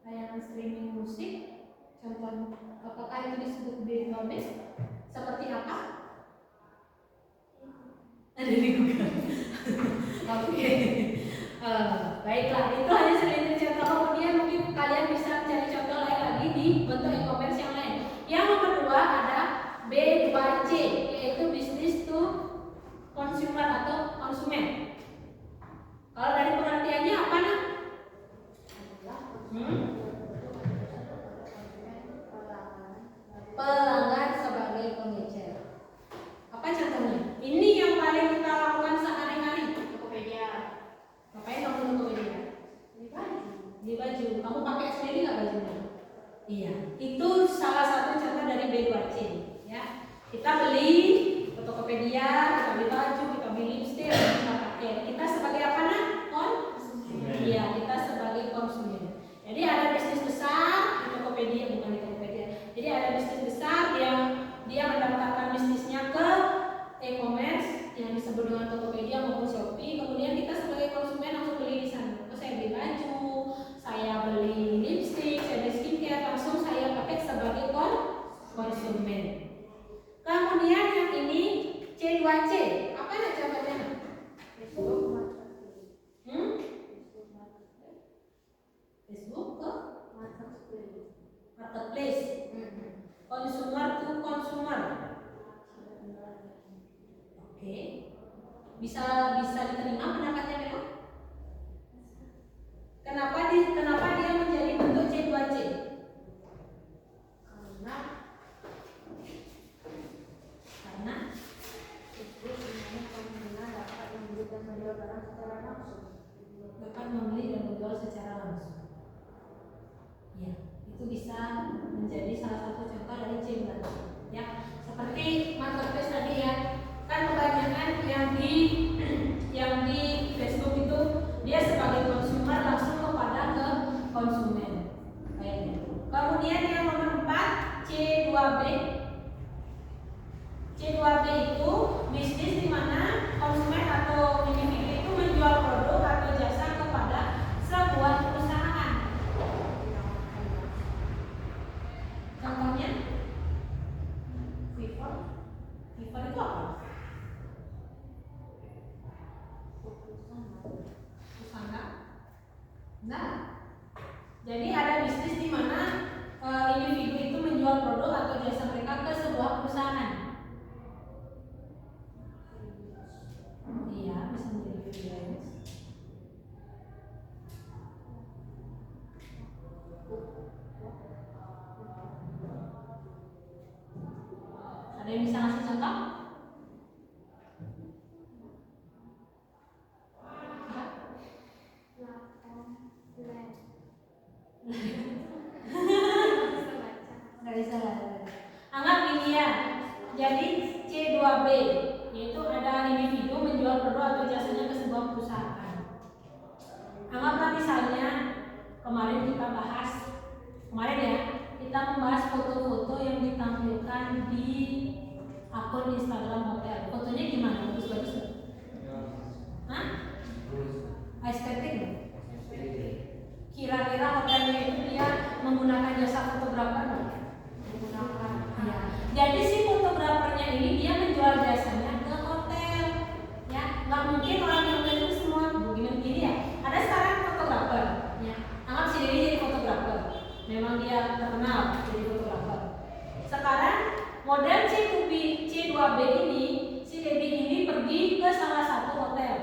Layanan streaming musik. Contoh, apakah itu disebut B2B? Seperti apa? Ada di Google. Oke. Baiklah, itu hanya selintir contoh. Kemudian mungkin kalian bisa mencari contoh lain lagi di bentuk e-commerce yang lain. Yang nomor 2 ada B2C, yaitu business to consumer atau konsumen. Kalau dari pengertiannya apa nak? Pelanggan sebagai pengecer. Apa contohnya? Ini yang paling kita lakukan sehari-hari. Tokopedia. Ngapain kamu di Tokopedia? Beli baju. Kamu pakai sendiri nggak bajunya? Iya. Itu salah satu contoh dari B2C. Ya. Kita beli ke Tokopedia, kita beli baju, kita beli lipstick, kita pakai. Kita sebagai apa nak? Iya, kita sebagai konsumen. Jadi ada bisnis besar di Tokopedia, bukan di Tokopedia. Jadi ada bisnis besar yang dia mendaftarkan bisnisnya ke e-commerce yang disebut dengan Tokopedia maupun Shopee. Kemudian kita sebagai konsumen langsung beli di sana. Terus saya beli baju, saya beli lipstick, saya beli skincare, langsung saya pakai sebagai konsumen. Kemudian yang ini C2C, apa nak contohnya? Facebook ke marketplace. Consumer to consumer. Oke. Bisa diterima pendapatnya memang? Kenapa dia menjadi bentuk C2C? Karena dapat membeli dan menjual secara langsung. Ya, itu bisa menjadi salah satu contoh dari C2C. Ya, seperti marketplace tadi ya, kan kebanyakan yang di Facebook itu dia sebagai konsumer langsung kepada ke konsumen kayak gitu. Kemudian yang nomor 4 C2B. C2B itu bisnis di mana konsumen atau individu itu menjual produk atau jasa kepada sebuah perusahaan. Contohnya Fiverr itu apa? Pusaka. Nah, jadi ada bisnis di mana individu itu menjual produk atau jasa mereka ke sebuah perusahaan. Iya, bisa menjadi freelance. Ada yang bisa ngasih contoh? Nggak bisa lah. Anggap ini ya. Jadi C2B yaitu ada individu menjual produk atau jasanya ke sebuah perusahaan. Anggaplah misalnya kemarin ya kita membahas foto-foto yang ditampilkan di akun Instagram hotel. Fotonya gimana? Bagus-bagus nggak? Hah? Estetik nggak? Kira-kira hotelnya itu dia menggunakan jasa fotografer nggak? Menggunakan. Ya. Jadi si fotografernya ini dia menjual jasanya ke hotel. Ya, nggak mungkin orang yang hotel itu semua begini ya. Ada sekarang fotografer. Ya, anggap si Dewi jadi fotografer. Memang dia terkenal jadi fotografer. Sekarang model C2B ini, si Dewi ini pergi ke salah satu hotel.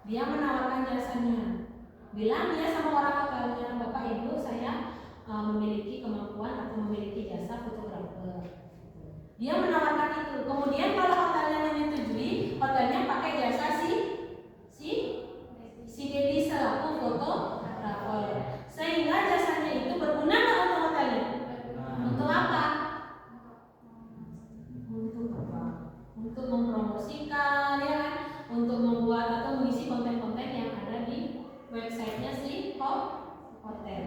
Dia menawarkan jasanya. Bilang dia sama orang hotelnya, Bapak Ibu saya memiliki kemampuan atau memiliki jasa fotografer. Dia menawarkan itu. Kemudian kalau hotelnya menyetujui, hotelnya pakai jasa si fotografer. Sehingga jasanya itu berguna nggak untuk hotelnya? Untuk apa? Untuk apa? Untuk mempromosikan, ya kan? Untuk membuat atau mengisi konten-konten yang ada di websitenya si hotel.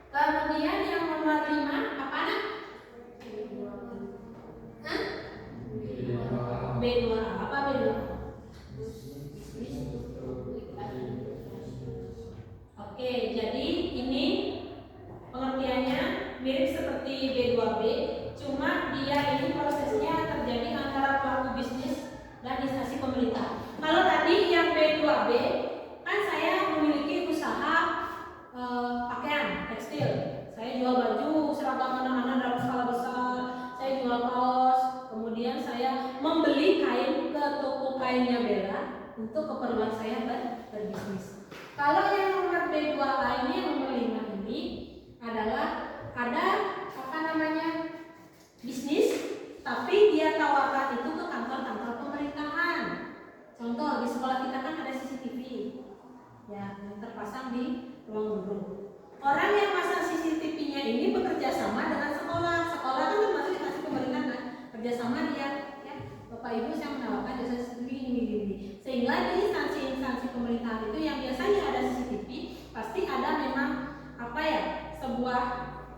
Kemudian yang nomor 5 apa nak? Hah? B2A. Apa B2A? Oke, jadi ini pengertiannya mirip seperti B2B, cuma dia ini prosesnya terjadi antara pelaku bisnis dan instansi pemerintah. Kalau tadi yang B2B kan saya memiliki usaha pakaian tekstil. Saya jual baju seragam anak-anak dalam skala besar, saya jual kaos, kemudian saya membeli kain ke toko kainnya Bella untuk keperluan saya berbisnis. Kalau yang nomor B2A ini, yang nomor 5 ini adalah ada apa namanya bisnis, tapi dia tawarkan itu ke kantor-kantor pemerintahan. Contoh di sekolah kita kan ada CCTV, ya, yang terpasang di ruang guru. Orang yang pasang CCTV-nya ini bekerja sama dengan sekolah. Sekolah kan termasuk instansi pemerintah kan, kerjasama dia, ya. Bapak Ibu saya menawarkan jasa CCTV ini. Sehingga di instansi-instansi pemerintahan itu yang biasanya ada CCTV, pasti ada memang apa ya, sebuah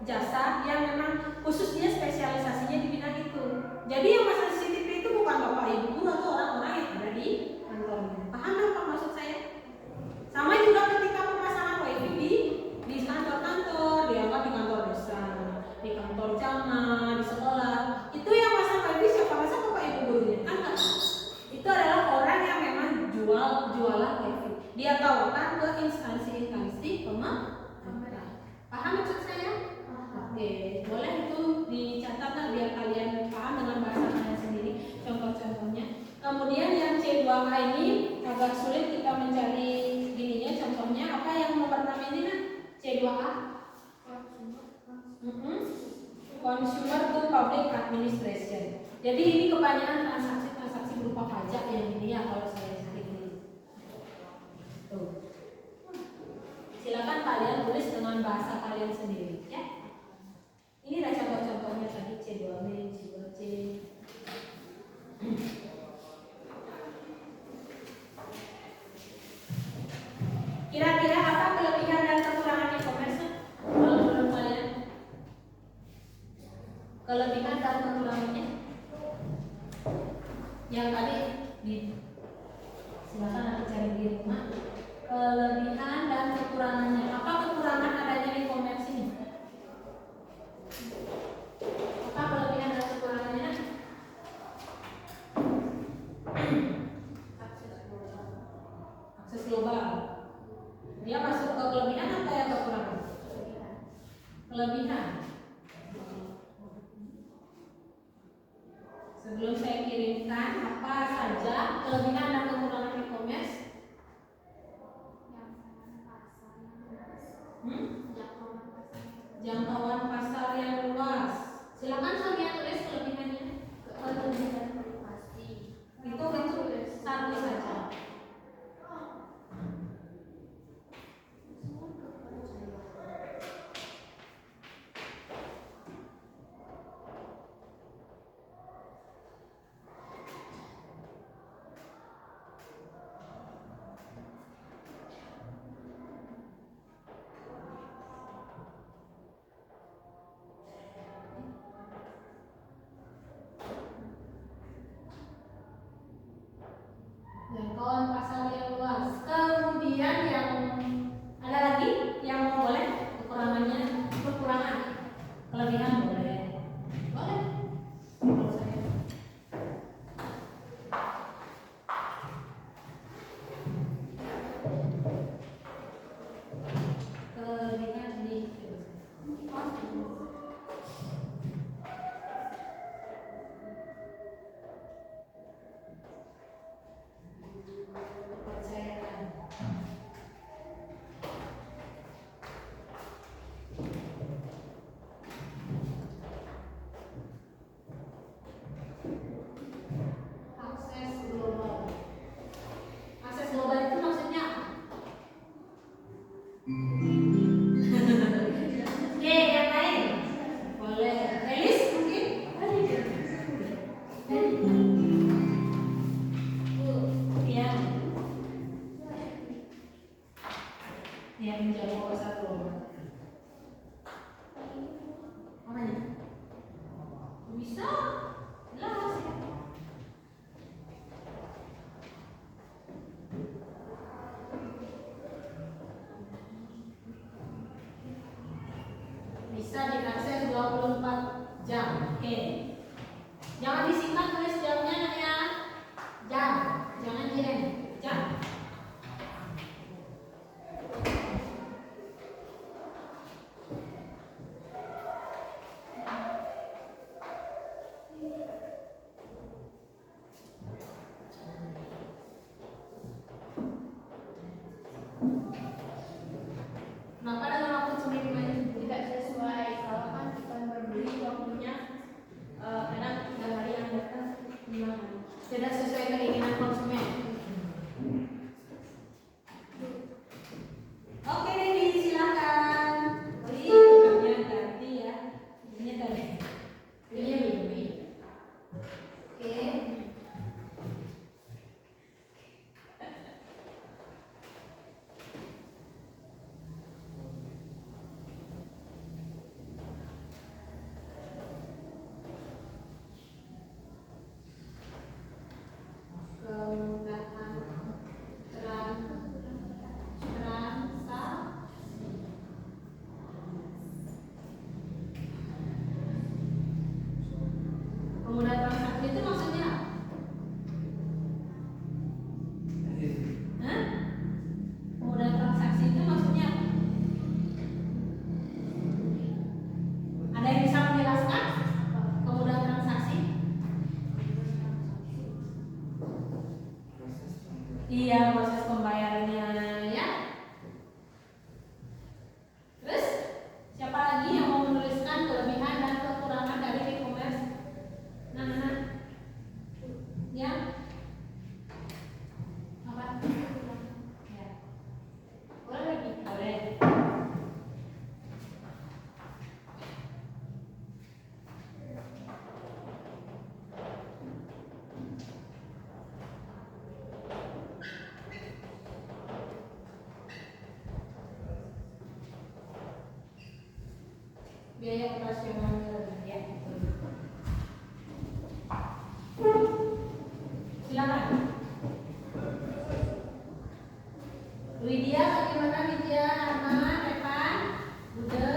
jasa yang memang khusus dia spesialisasinya di bidang itu. Jadi yang pasang CCTV itu bukan Bapak Ibu guru atau orang-orang yang ada di kantornya. Paham apa maksud saya? Sama juga ketika pemasangan wifi di kantor-kantor, di kantor desa, di kantor camat, di sekolah, itu yang pasang wifi siapa? Masa Bapak Ibu gurunya? Kan enggak. Itu adalah orang yang memang jualan wifi. Dia tawarkan ke instansi-instansi pemerintah. Paham maksud saya? Oke, boleh itu dicatat biar kalian paham dengan bahasa kalian sendiri. Contoh-contohnya. Kemudian yang C2A ini agak sulit kita mencari gininya. Contohnya apa yang nomor 6 ini nah? C2A. Consumer to Public Administration. Jadi ini kebanyakan transaksi berupa pajak yang ini ya kalau saya sedikit. Tuh. Silakan kalian tulis dengan bahasa kalian sendiri, ya. Ini adalah contoh-contohnya tadi C2B, C2C. Kira-kira apa kelebihan dan kekurangan e-commerce? Kalau menurut kalian? Kelebihan dan kekurangannya? Yang tadi silakan nanti cari di rumah. Kelebihan dan kekurangannya. Apa kekurangan adanya e-commerce ini? Apa kelebihan dan kekurangannya? Akses global. Dia masuk ke kelebihan atau yang kekurangan? Kelebihan. Sebelum saya kirimkan apa saja kelebihan dan kekurangan e-commerce? Jangkauan pasar yang luas. Silakan kalian tulis kelebihannya. Kelebihan privasi. Itu satu saja. Oke, yang lain boleh. Elis mungkin? Iya. Dia menjawab satu. Apa ini? Bisa? Jelas ya. Bisa diakses 24 jam. Oke. Jangan disingkat, tulis jamnya ya. Jam, jangan jam. Jam. Kenapa dengan waktu semakin banyak? Tidak sesuai, kalau kan kita berdiri waktunya kadang 3 hari yang datang 5 hari. Tidak sesuai keinginan konsumen. Oke, Dedi, silakan. Ini ganti ya. Ini tadi. Ini mimpi. Oke. Kemudahan kemudahan transaksi itu maksudnya apa? Hah? Kemudahan transaksi itu maksudnya apa? Ada yang bisa menjelaskan kemudahan transaksi? Iya, proses pembayarannya ya. Terus siapa lagi yang mau menuliskan kelebihan dan kekurangan dari e-commerce? Nah. Ya. Apa? Ya. Boleh lagi? Boleh. Biaya operasional ya. Silakan. Widya, bagaimana Widya? Arman, Evan, Bude?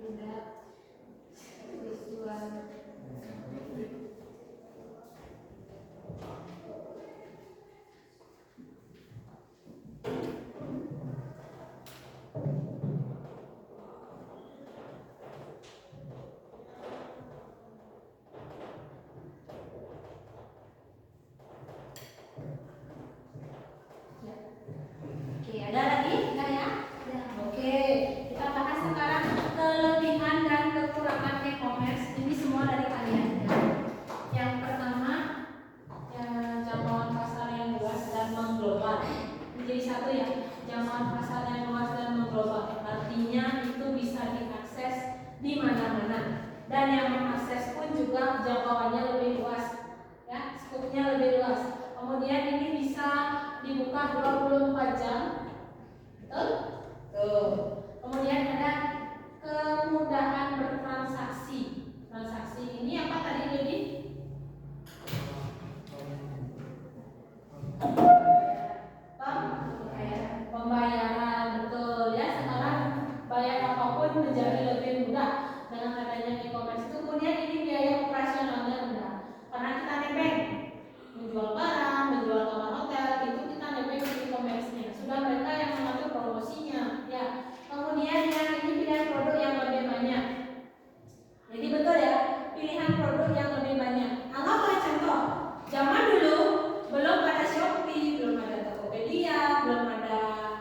tidak visual. Oke, ada lagi? Enggak ya? Oke, kita bahas sekarang kelebihan dan kekurangan e-commerce. Ini semua dari kalian ya. Yang pertama, ya, jangkauan pasar yang luas dan mengglobal. Jadi satu ya, jangkauan pasar yang luas dan mengglobal. Artinya itu bisa diakses di mana-mana. Dan yang mengakses pun juga jangkauannya lebih luas, ya, skupnya lebih luas. Kemudian ini bisa dibuka 24 jam. Betul? Tuh. Kemudian ada kemudahan bertransaksi. Transaksi ini apa tadi jadi? Pembayaran, betul ya. Sekarang bayar apapun menjadi lebih mudah dengan adanya e-commerce itu. Kemudian ini biaya operasionalnya rendah karena kita nebeng menjual barang, menjual kamar hotel, itu kita nebeng di e-commerce-nya. Sudah mereka yang mengatur promosinya, ya. Kemudian yang ini pilihan produk yang lebih banyak. Jadi betul ya, pilihan produk yang lebih banyak. Anggaplah contoh, zaman dulu belum ada Shopee, belum ada Tokopedia, belum ada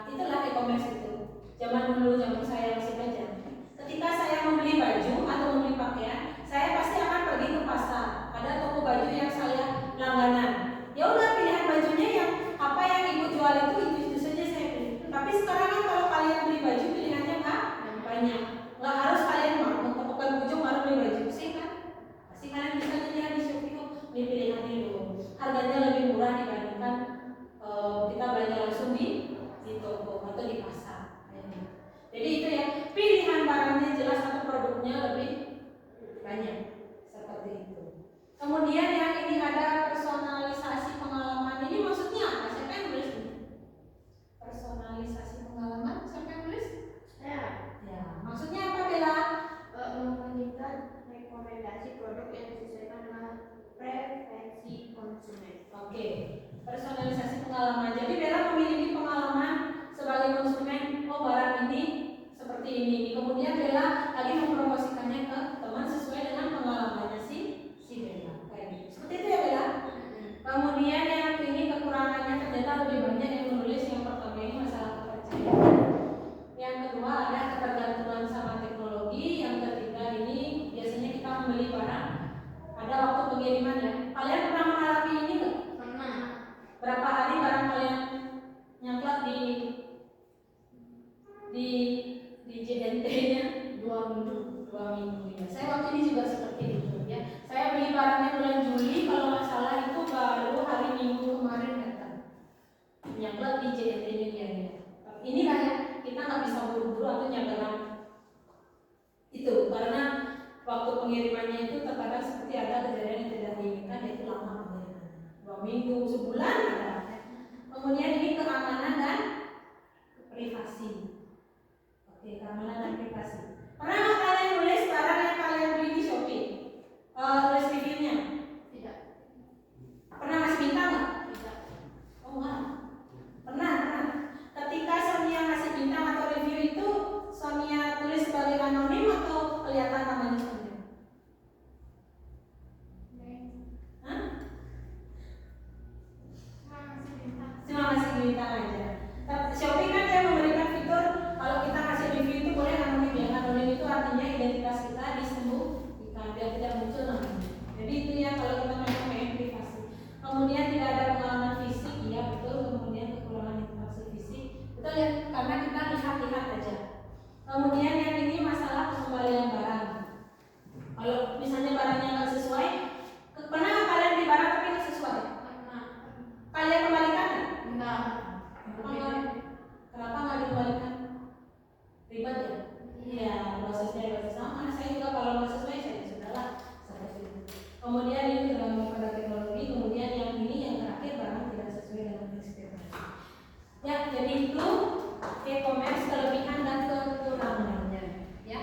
itulah e-commerce itu. Zaman dulu, zaman saya masih belajar. Ketika saya membeli baju atau membeli pakaian, saya pasti akan pergi ke pasar. Ada toko baju yang saya langganan. Ya udah, pilihan bajunya yang apa yang ibu jual itu saja saya pilih. Tapi sekarang kan kalau kalian beli baju pilihannya kan banyak. Nggak harus kalian mau ke pekan ujung baru beli baju sih kan? Pasti kalian bisa lihat di Shopee kok, beli pilihan dulu. Harganya lebih murah dibandingkan kita belanja langsung di toko atau di pasar. Jadi itu ya, pilihan barangnya jelas atau produknya lebih banyak seperti itu. Kemudian yang ini ada personalisasi pengalaman. Ini maksudnya apa? Siapa yang nulis ini? Personalisasi pengalaman, siapa yang nulis? Ya, Maksudnya apa, Bella? memberikan rekomendasi produk yang disesuaikan dengan preferensi konsumen. Oke, personalisasi pengalaman. Jadi Bella memiliki pengalaman sebagai konsumen. Oh, barang ini seperti ini. Kemudian Bella lagi mempromosikannya ke teman sesuai dengan pengalamannya si Bella. Kayak gitu. Seperti itu ya Bella. Kemudian yang ini kekurangannya ternyata lebih banyak yang menulis. Yang pertama ini masalah kepercayaan. Yang kedua ada ketergantungan sama teknologi. Yang ketiga ini biasanya kita membeli barang ada waktu pengiriman ya. Kalian pernah mengalami ini nggak? Pernah. Berapa hari barang kalian nyangkut di JNT-nya? 2 minggu. 2 minggu ya. Saya waktu ini juga seperti itu ya. Saya beli barangnya bulan Juli, kalau nggak salah itu baru hari Minggu kemarin datang. Nyangkut di JNT-nya dia. Inilah ya, kita nggak bisa buru-buru atau nyangkut itu karena waktu pengirimannya itu terkadang seperti ada kejadian yang tidak diinginkan, yaitu lama pengiriman 2 minggu, sebulan ada. Kemudian ini keamanan dan privasi. Oke, keamanan dan privasi. Pernah nggak kalian nulis barang yang kalian beli di Shopee? Tulis reviewnya? Tidak. Pernah ngasih bintang nggak? Tidak. Oh enggak. Pernah. Ketika Sonia ngasih bintang atau review itu, Sonia tulis sebagai anonim atau kelihatan namanya Sonia? Hah? Cuma ngasih bintang aja. Shopee kan dia memberikan fitur kalau kita ngasih review itu boleh anonim ya. Anonim itu artinya identitas kita disembunyikan biar tidak muncul namanya. Jadi itu ya kalau kita memang pengen privasi. Kemudian tidak ada pengalaman fisik, ya betul. Kemudian kekurangan interaksi fisik, betul ya, karena kita lihat-lihat aja. Kemudian yang ini masalah pengembalian barang. Kalau misalnya barangnya nggak sesuai, pernah nggak kalian beli barang tapi nggak sesuai? Pernah. Kalian kembalikan nggak? Enggak. Kenapa nggak dikembalikan? Ribet ya? Iya, prosesnya ribet sama. Saya juga kalau nggak sesuai saya sudahlah seperti itu. Kemudian ini tergantung pada teknologi. Kemudian yang ini yang terakhir barang tidak sesuai dengan ekspektasi. Ya, jadi itu e-commerce kelebihan dan kekurangannya. Ya.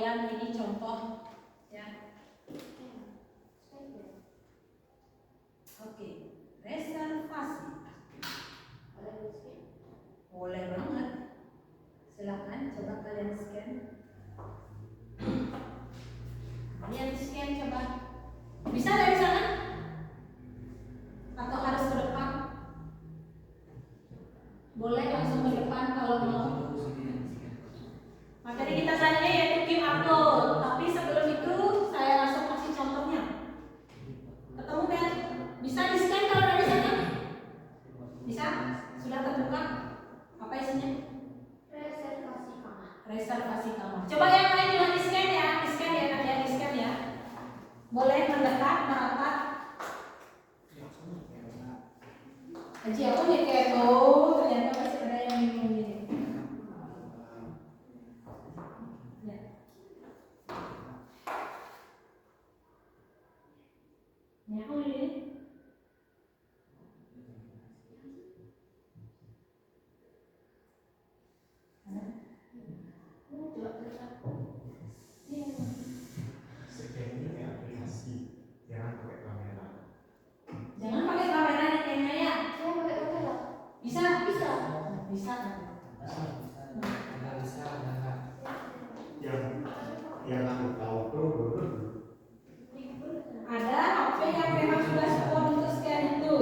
kalian ini contoh ya. Oke, reservasi. Boleh banget. Silakan coba kalian scan. Kalian scan coba. Bisa dari sana? Atau harus ke depan? Boleh langsung ke depan kalau mau. Materi kita selanjutnya yaitu QR code. Tapi sebelum itu saya langsung kasih contohnya. Ketemu kan? Bisa di scan kalau dari sana? Bisa? Sudah terbuka? Apa isinya? Reservasi kamar. Reservasi kamar. Coba yang lain juga di scan ya, di scan ya, nanti di scan ya. Boleh mendekat, merapat. Haji aku nih kayak ternyata masih ada yang bingung gini. Ya. Nyaho ini. Jangan pakai kamera di kayaknya ya. Bisa? Bisa. Bisa. Yang aku tahu tuh Ada HP yang memang sudah support untuk scan itu.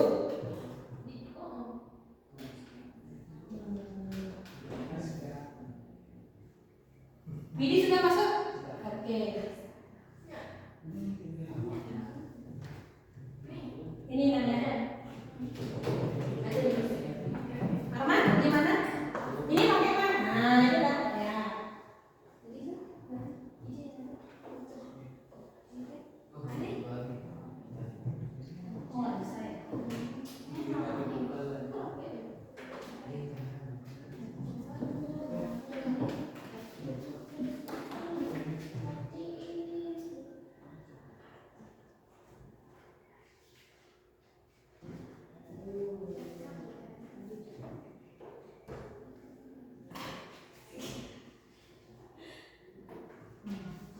Ini sudah masuk? Oke. Ini nanya. Arman, gimana? Ini pakai mana? Nah, ini kan ya. Oh, nggak bisa ya.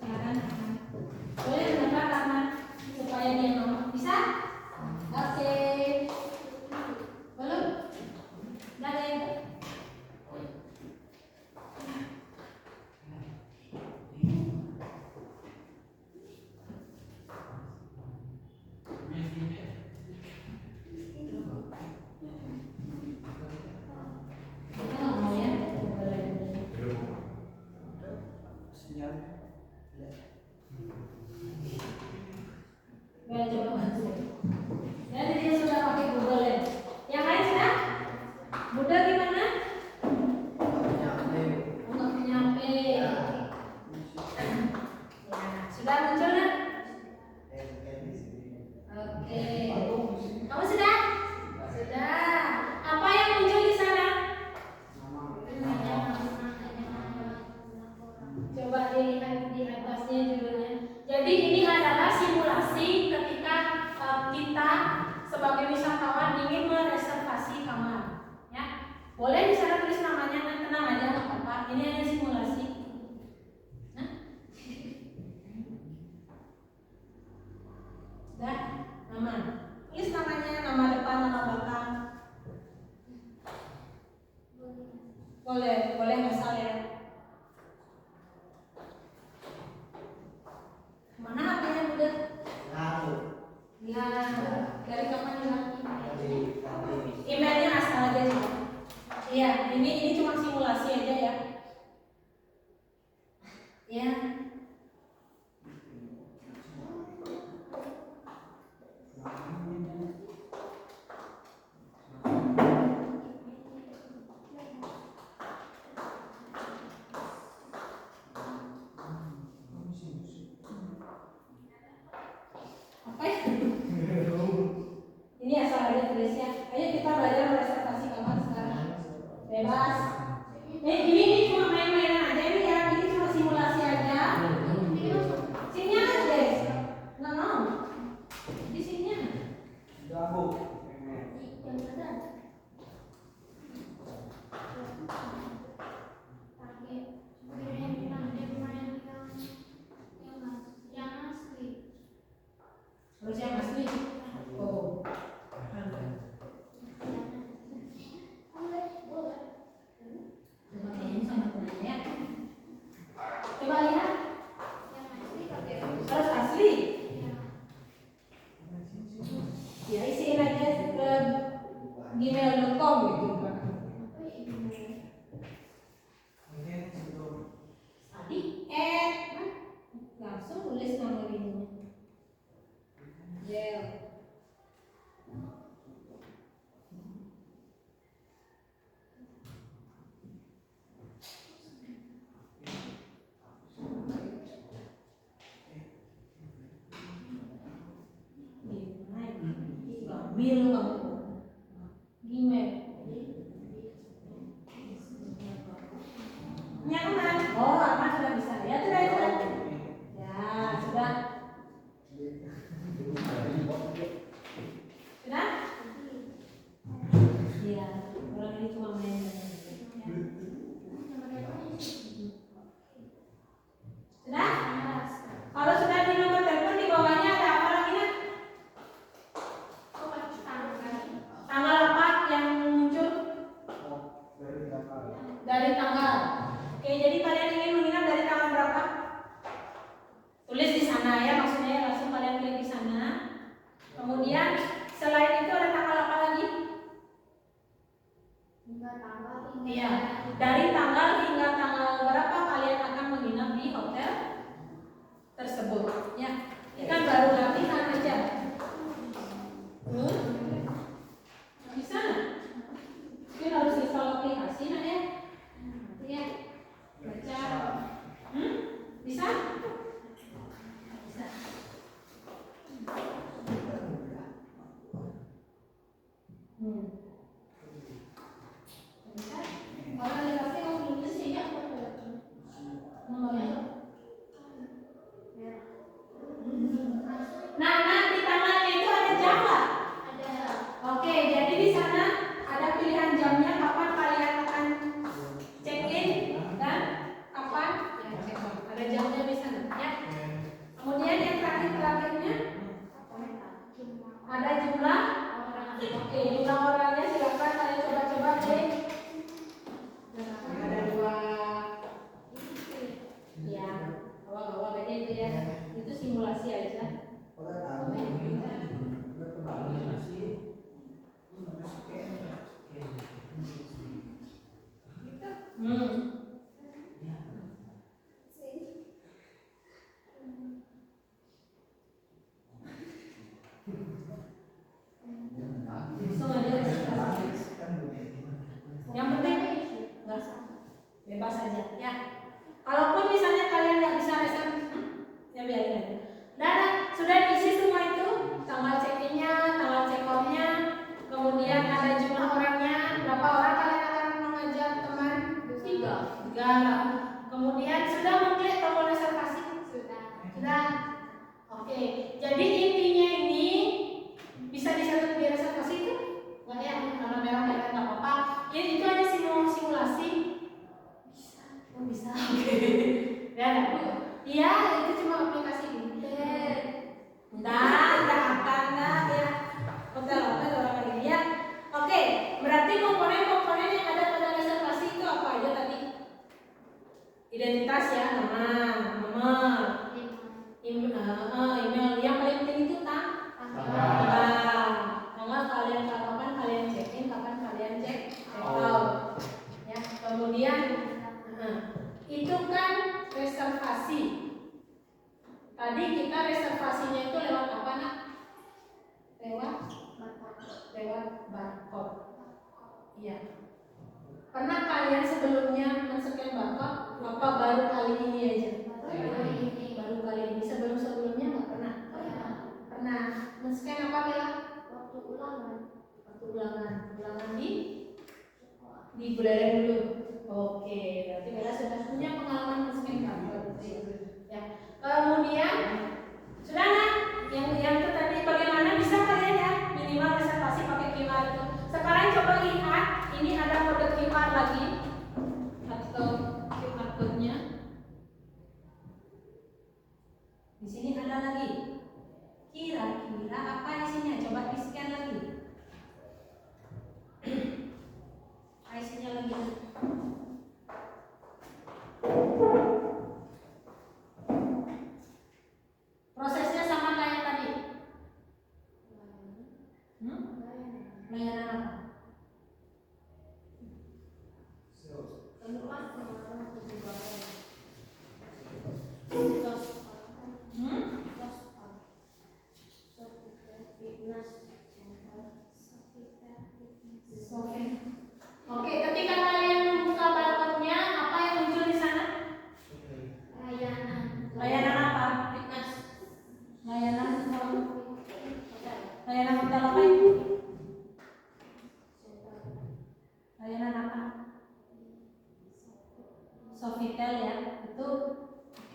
Silakan. Boleh mendekat Arman supaya dia nomor. Bisa? Oke. Belum? Nggak ada yang kita nggak mau ya? Boleh. Boleh coba bantu. Jadi dia sudah pakai Google ya. Yang lain sudah? Mudah gimana? Untuk menyampe. Ya, sudah muncul kan? Oke. Kamu sudah? Sudah. Apa yang muncul di sana? Coba dilihat di atasnya judulnya. Jadi ini adalah simulasi ketika kita sebagai wisatawan ingin mereservasi kamar. Ya, boleh di sana tulis namanya, tenang aja nggak apa-apa. Ini hanya simulasi. Nah, dah, nama. Tulis namanya, nama depan, nama belakang. Boleh, boleh asal ya. Mana HP-nya udah? Ya, dari kapan hilang? Emailnya asal aja sih. Iya, ini cuma simulasi aja ya. Ya. Apa ya? Ini asal aja tulisnya. Ayo kita belajar reservasi kamar sekarang. Bebas. Ini cuma main-mainan aja ini ya. Ini cuma simulasi aja. Coba lihat. Yang asli pakai Harus asli. Ya isiin aja ke gmail.com gitu kan. Tadi langsung tulis nomor ini. Gel. Gmail kamu. Gmail. Nyaman. Oh, aman sudah bisa. Ya sudah itu. Ya sudah. Sudah? Iya. Orang ini cuma main. Sudah? Kalau sudah di nomor telepon di bawahnya ada apa lagi nak? Tanggal apa yang muncul? Dari tanggal. Oke, jadi kalian ingin menginap dari tanggal berapa? Tulis di sana ya, maksudnya langsung kalian klik di sana. Kemudian selain itu ada tanggal apa lagi? Iya, dari tanggal hingga tanggal berapa kalian akan menginap di hotel tersebut. Ya, ini kan baru latihan aja. Bisa nggak? Mungkin harus install aplikasi nak ya. Ya, baca. Bisa? Bisa. Bisa? Kalau aplikasi mau tulis ya apa? Nomornya. Nah, di tangannya itu ada jam nggak? Oke, jadi di sana ada pilihan jamnya kapan kalian akan check in dan kapan ya check out. Ada jamnya di sana ya. Kemudian yang terakhirnya ada jumlah. Oke, jumlah orangnya silakan kalian coba-coba deh. Ada 2. Ya, awal-awal aja itu ya. Itu simulasi aja. Langsung aja reservasi. Yang penting nggak bebas aja ya. Kalaupun misalnya kalian nggak bisa reservasi, ya biarin aja. Dan sudah diisi semua itu, tanggal check-in-nya, tanggal check-out-nya, kemudian ada jumlah orangnya, berapa orang kalian akan mengajak teman? 3. Kemudian sudah mengklik tombol reservasi? Sudah. Oke, jadi intinya ini bisa disetting di reservasi itu? Nggak ya, karena merah-merah nggak apa-apa. Itu hanya simulasi. Bisa. Oke. Ya, iya, itu cuma aplikasi ini. Enggak akan ya. Hotel orang lagi ya. Oke, berarti komponen-komponen yang ada pada reservasi itu apa aja tadi? Identitas ya, nama, nomor, email. Yang paling penting itu tanggal kalian kapan kalian check in, kapan kalian check out. Ya, kemudian itu kan reservasi. Tadi kita reservasinya itu lewat apa nak? Lewat barcode. Iya. Pernah kalian sebelumnya men-scan barcode? Apa baru kali ini aja? Baru kali ini. Sebelumnya nggak pernah? Pernah. Men-scan apa Bella? Waktu ulangan di Buleleng dulu. Oke, berarti Bella sudah punya pengalaman men-scan barcode. Ya. Kemudian sudah kan? Yang itu tadi bagaimana bisa kalian ya minimal reservasi pakai QR itu. Sekarang coba lihat, ini ada kode QR lagi atau QR code-nya. Di sini ada lagi. Kira-kira apa isinya? Coba di-scan lagi. Isinya lagi.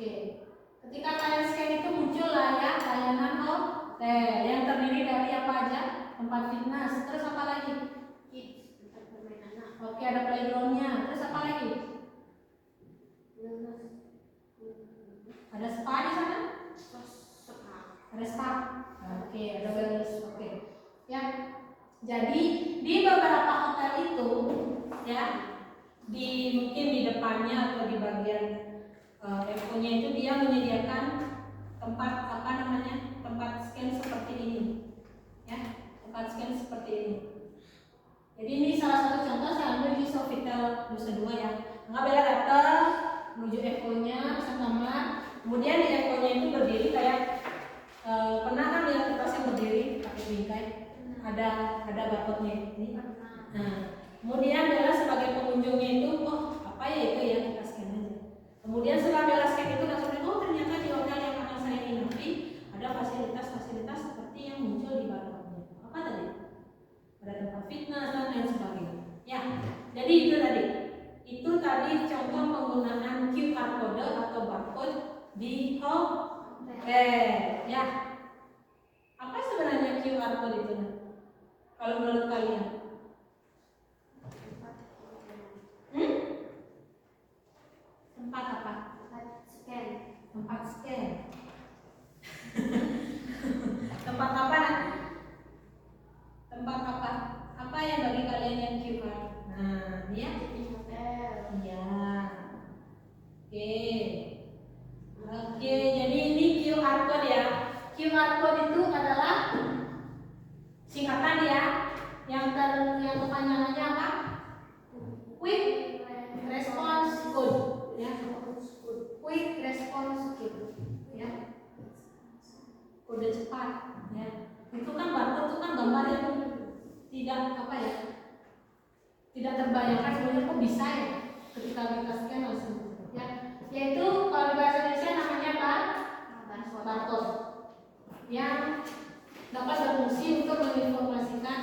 Oke. Ketika kalian scan itu muncul layar layanan hotel yang terdiri dari apa aja? Tempat fitness, terus apa lagi? Kids, tempat bermain anak. Oke, ada playgroundnya, terus apa lagi? Ada spa di sana? Ada spa. Oke, ada wellness. Oke. Ya. Jadi di beberapa hotel itu ya, mungkin di depannya atau di bagian deponya itu dia menyediakan tempat apa namanya? Tempat scan seperti ini. Ya, tempat scan seperti ini. Jadi ini salah satu contoh saya ambil di Sofitel Nusa Dua ya. Nggak beda datang menuju Evo-nya, pesan kamar. Kemudian di Evo-nya itu berdiri kayak pernah kan lihat kipas yang berdiri pakai bingkai? Ada barcode-nya ini. Nah, kemudian Bella sebagai pengunjungnya itu, oh apa ya itu ya, kita scan aja. Kemudian setelah Bella scan itu langsung, oh ternyata di hotel yang akan saya inapi ada fasilitas-fasilitas seperti yang muncul di barcode-nya. Apa tadi? Ada tempat fitness dan lain sebagainya. Ya, jadi itu tadi. Itu tadi contoh penggunaan QR code atau barcode di hotel. Ya. Apa sebenarnya QR code itu? Kalau menurut kalian? Tempat apa? Tempat scan. Tempat apa? Tempat apa? Apa yang bagi kalian yang QR? Nah, ya. Iya. Oke, jadi ini QR code ya. QR code itu adalah singkatan ya. Yang kepanjangannya apa? Quick Response Code. Ya. Quick Response Code. Ya. Kode cepat. Ya. Itu kan barcode itu kan gambarnya tuh tidak apa ya? Tidak terbayangkan sebenarnya kok bisa ya ketika kita scan langsung. Ya. Yaitu kalau di bahasa Indonesia namanya barcode yang dapat berfungsi untuk menginformasikan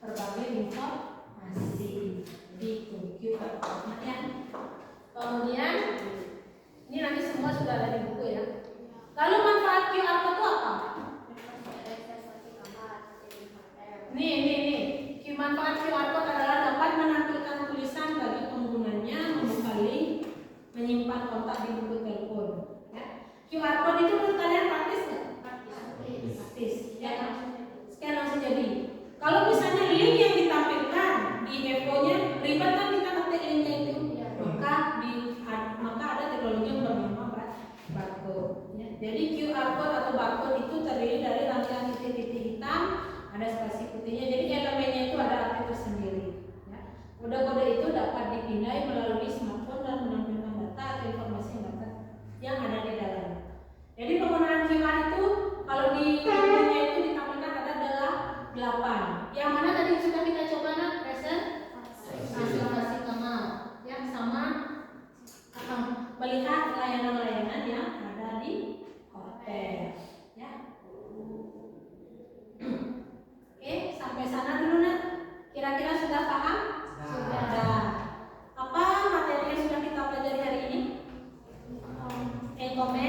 berbagai informasi. Jadi itu QR code ya. Kemudian ini nanti semua sudah ada di buku ya. Lalu manfaat QR code itu apa? Nih. Manfaat QR code adalah dapat menampilkan tulisan bagi penggunanya membekali menyimpan kontak di buku telepon. Ya. QR code itu menurut kalian praktis nggak? Praktis. Ya. Scan langsung jadi. Kalau misalnya link yang ditampilkan di Evo-nya ribet kan kita ketik linknya itu, maka ada teknologi yang bernama barcode. Ya. Jadi QR code atau barcode itu terdiri dari rangkaian titik-titik hitam, ada spasi putihnya. Jadi elemennya itu ada arti tersendiri. Ya. Kode-kode itu dapat dipindai melalui smartphone dan menampilkan data atau informasi yang ada di dalam. Jadi penggunaan QR itu kalau di bukunya itu ditampilkan ada 8. Yang mana tadi sudah kita coba reservasi kamar, yang sama melihat layanan-layanan yang ada di hotel. Ya. Oke, sampai sana dulu Nak. Kira-kira sudah paham? Sudah. Apa materi yang sudah kita pelajari hari ini? Komen.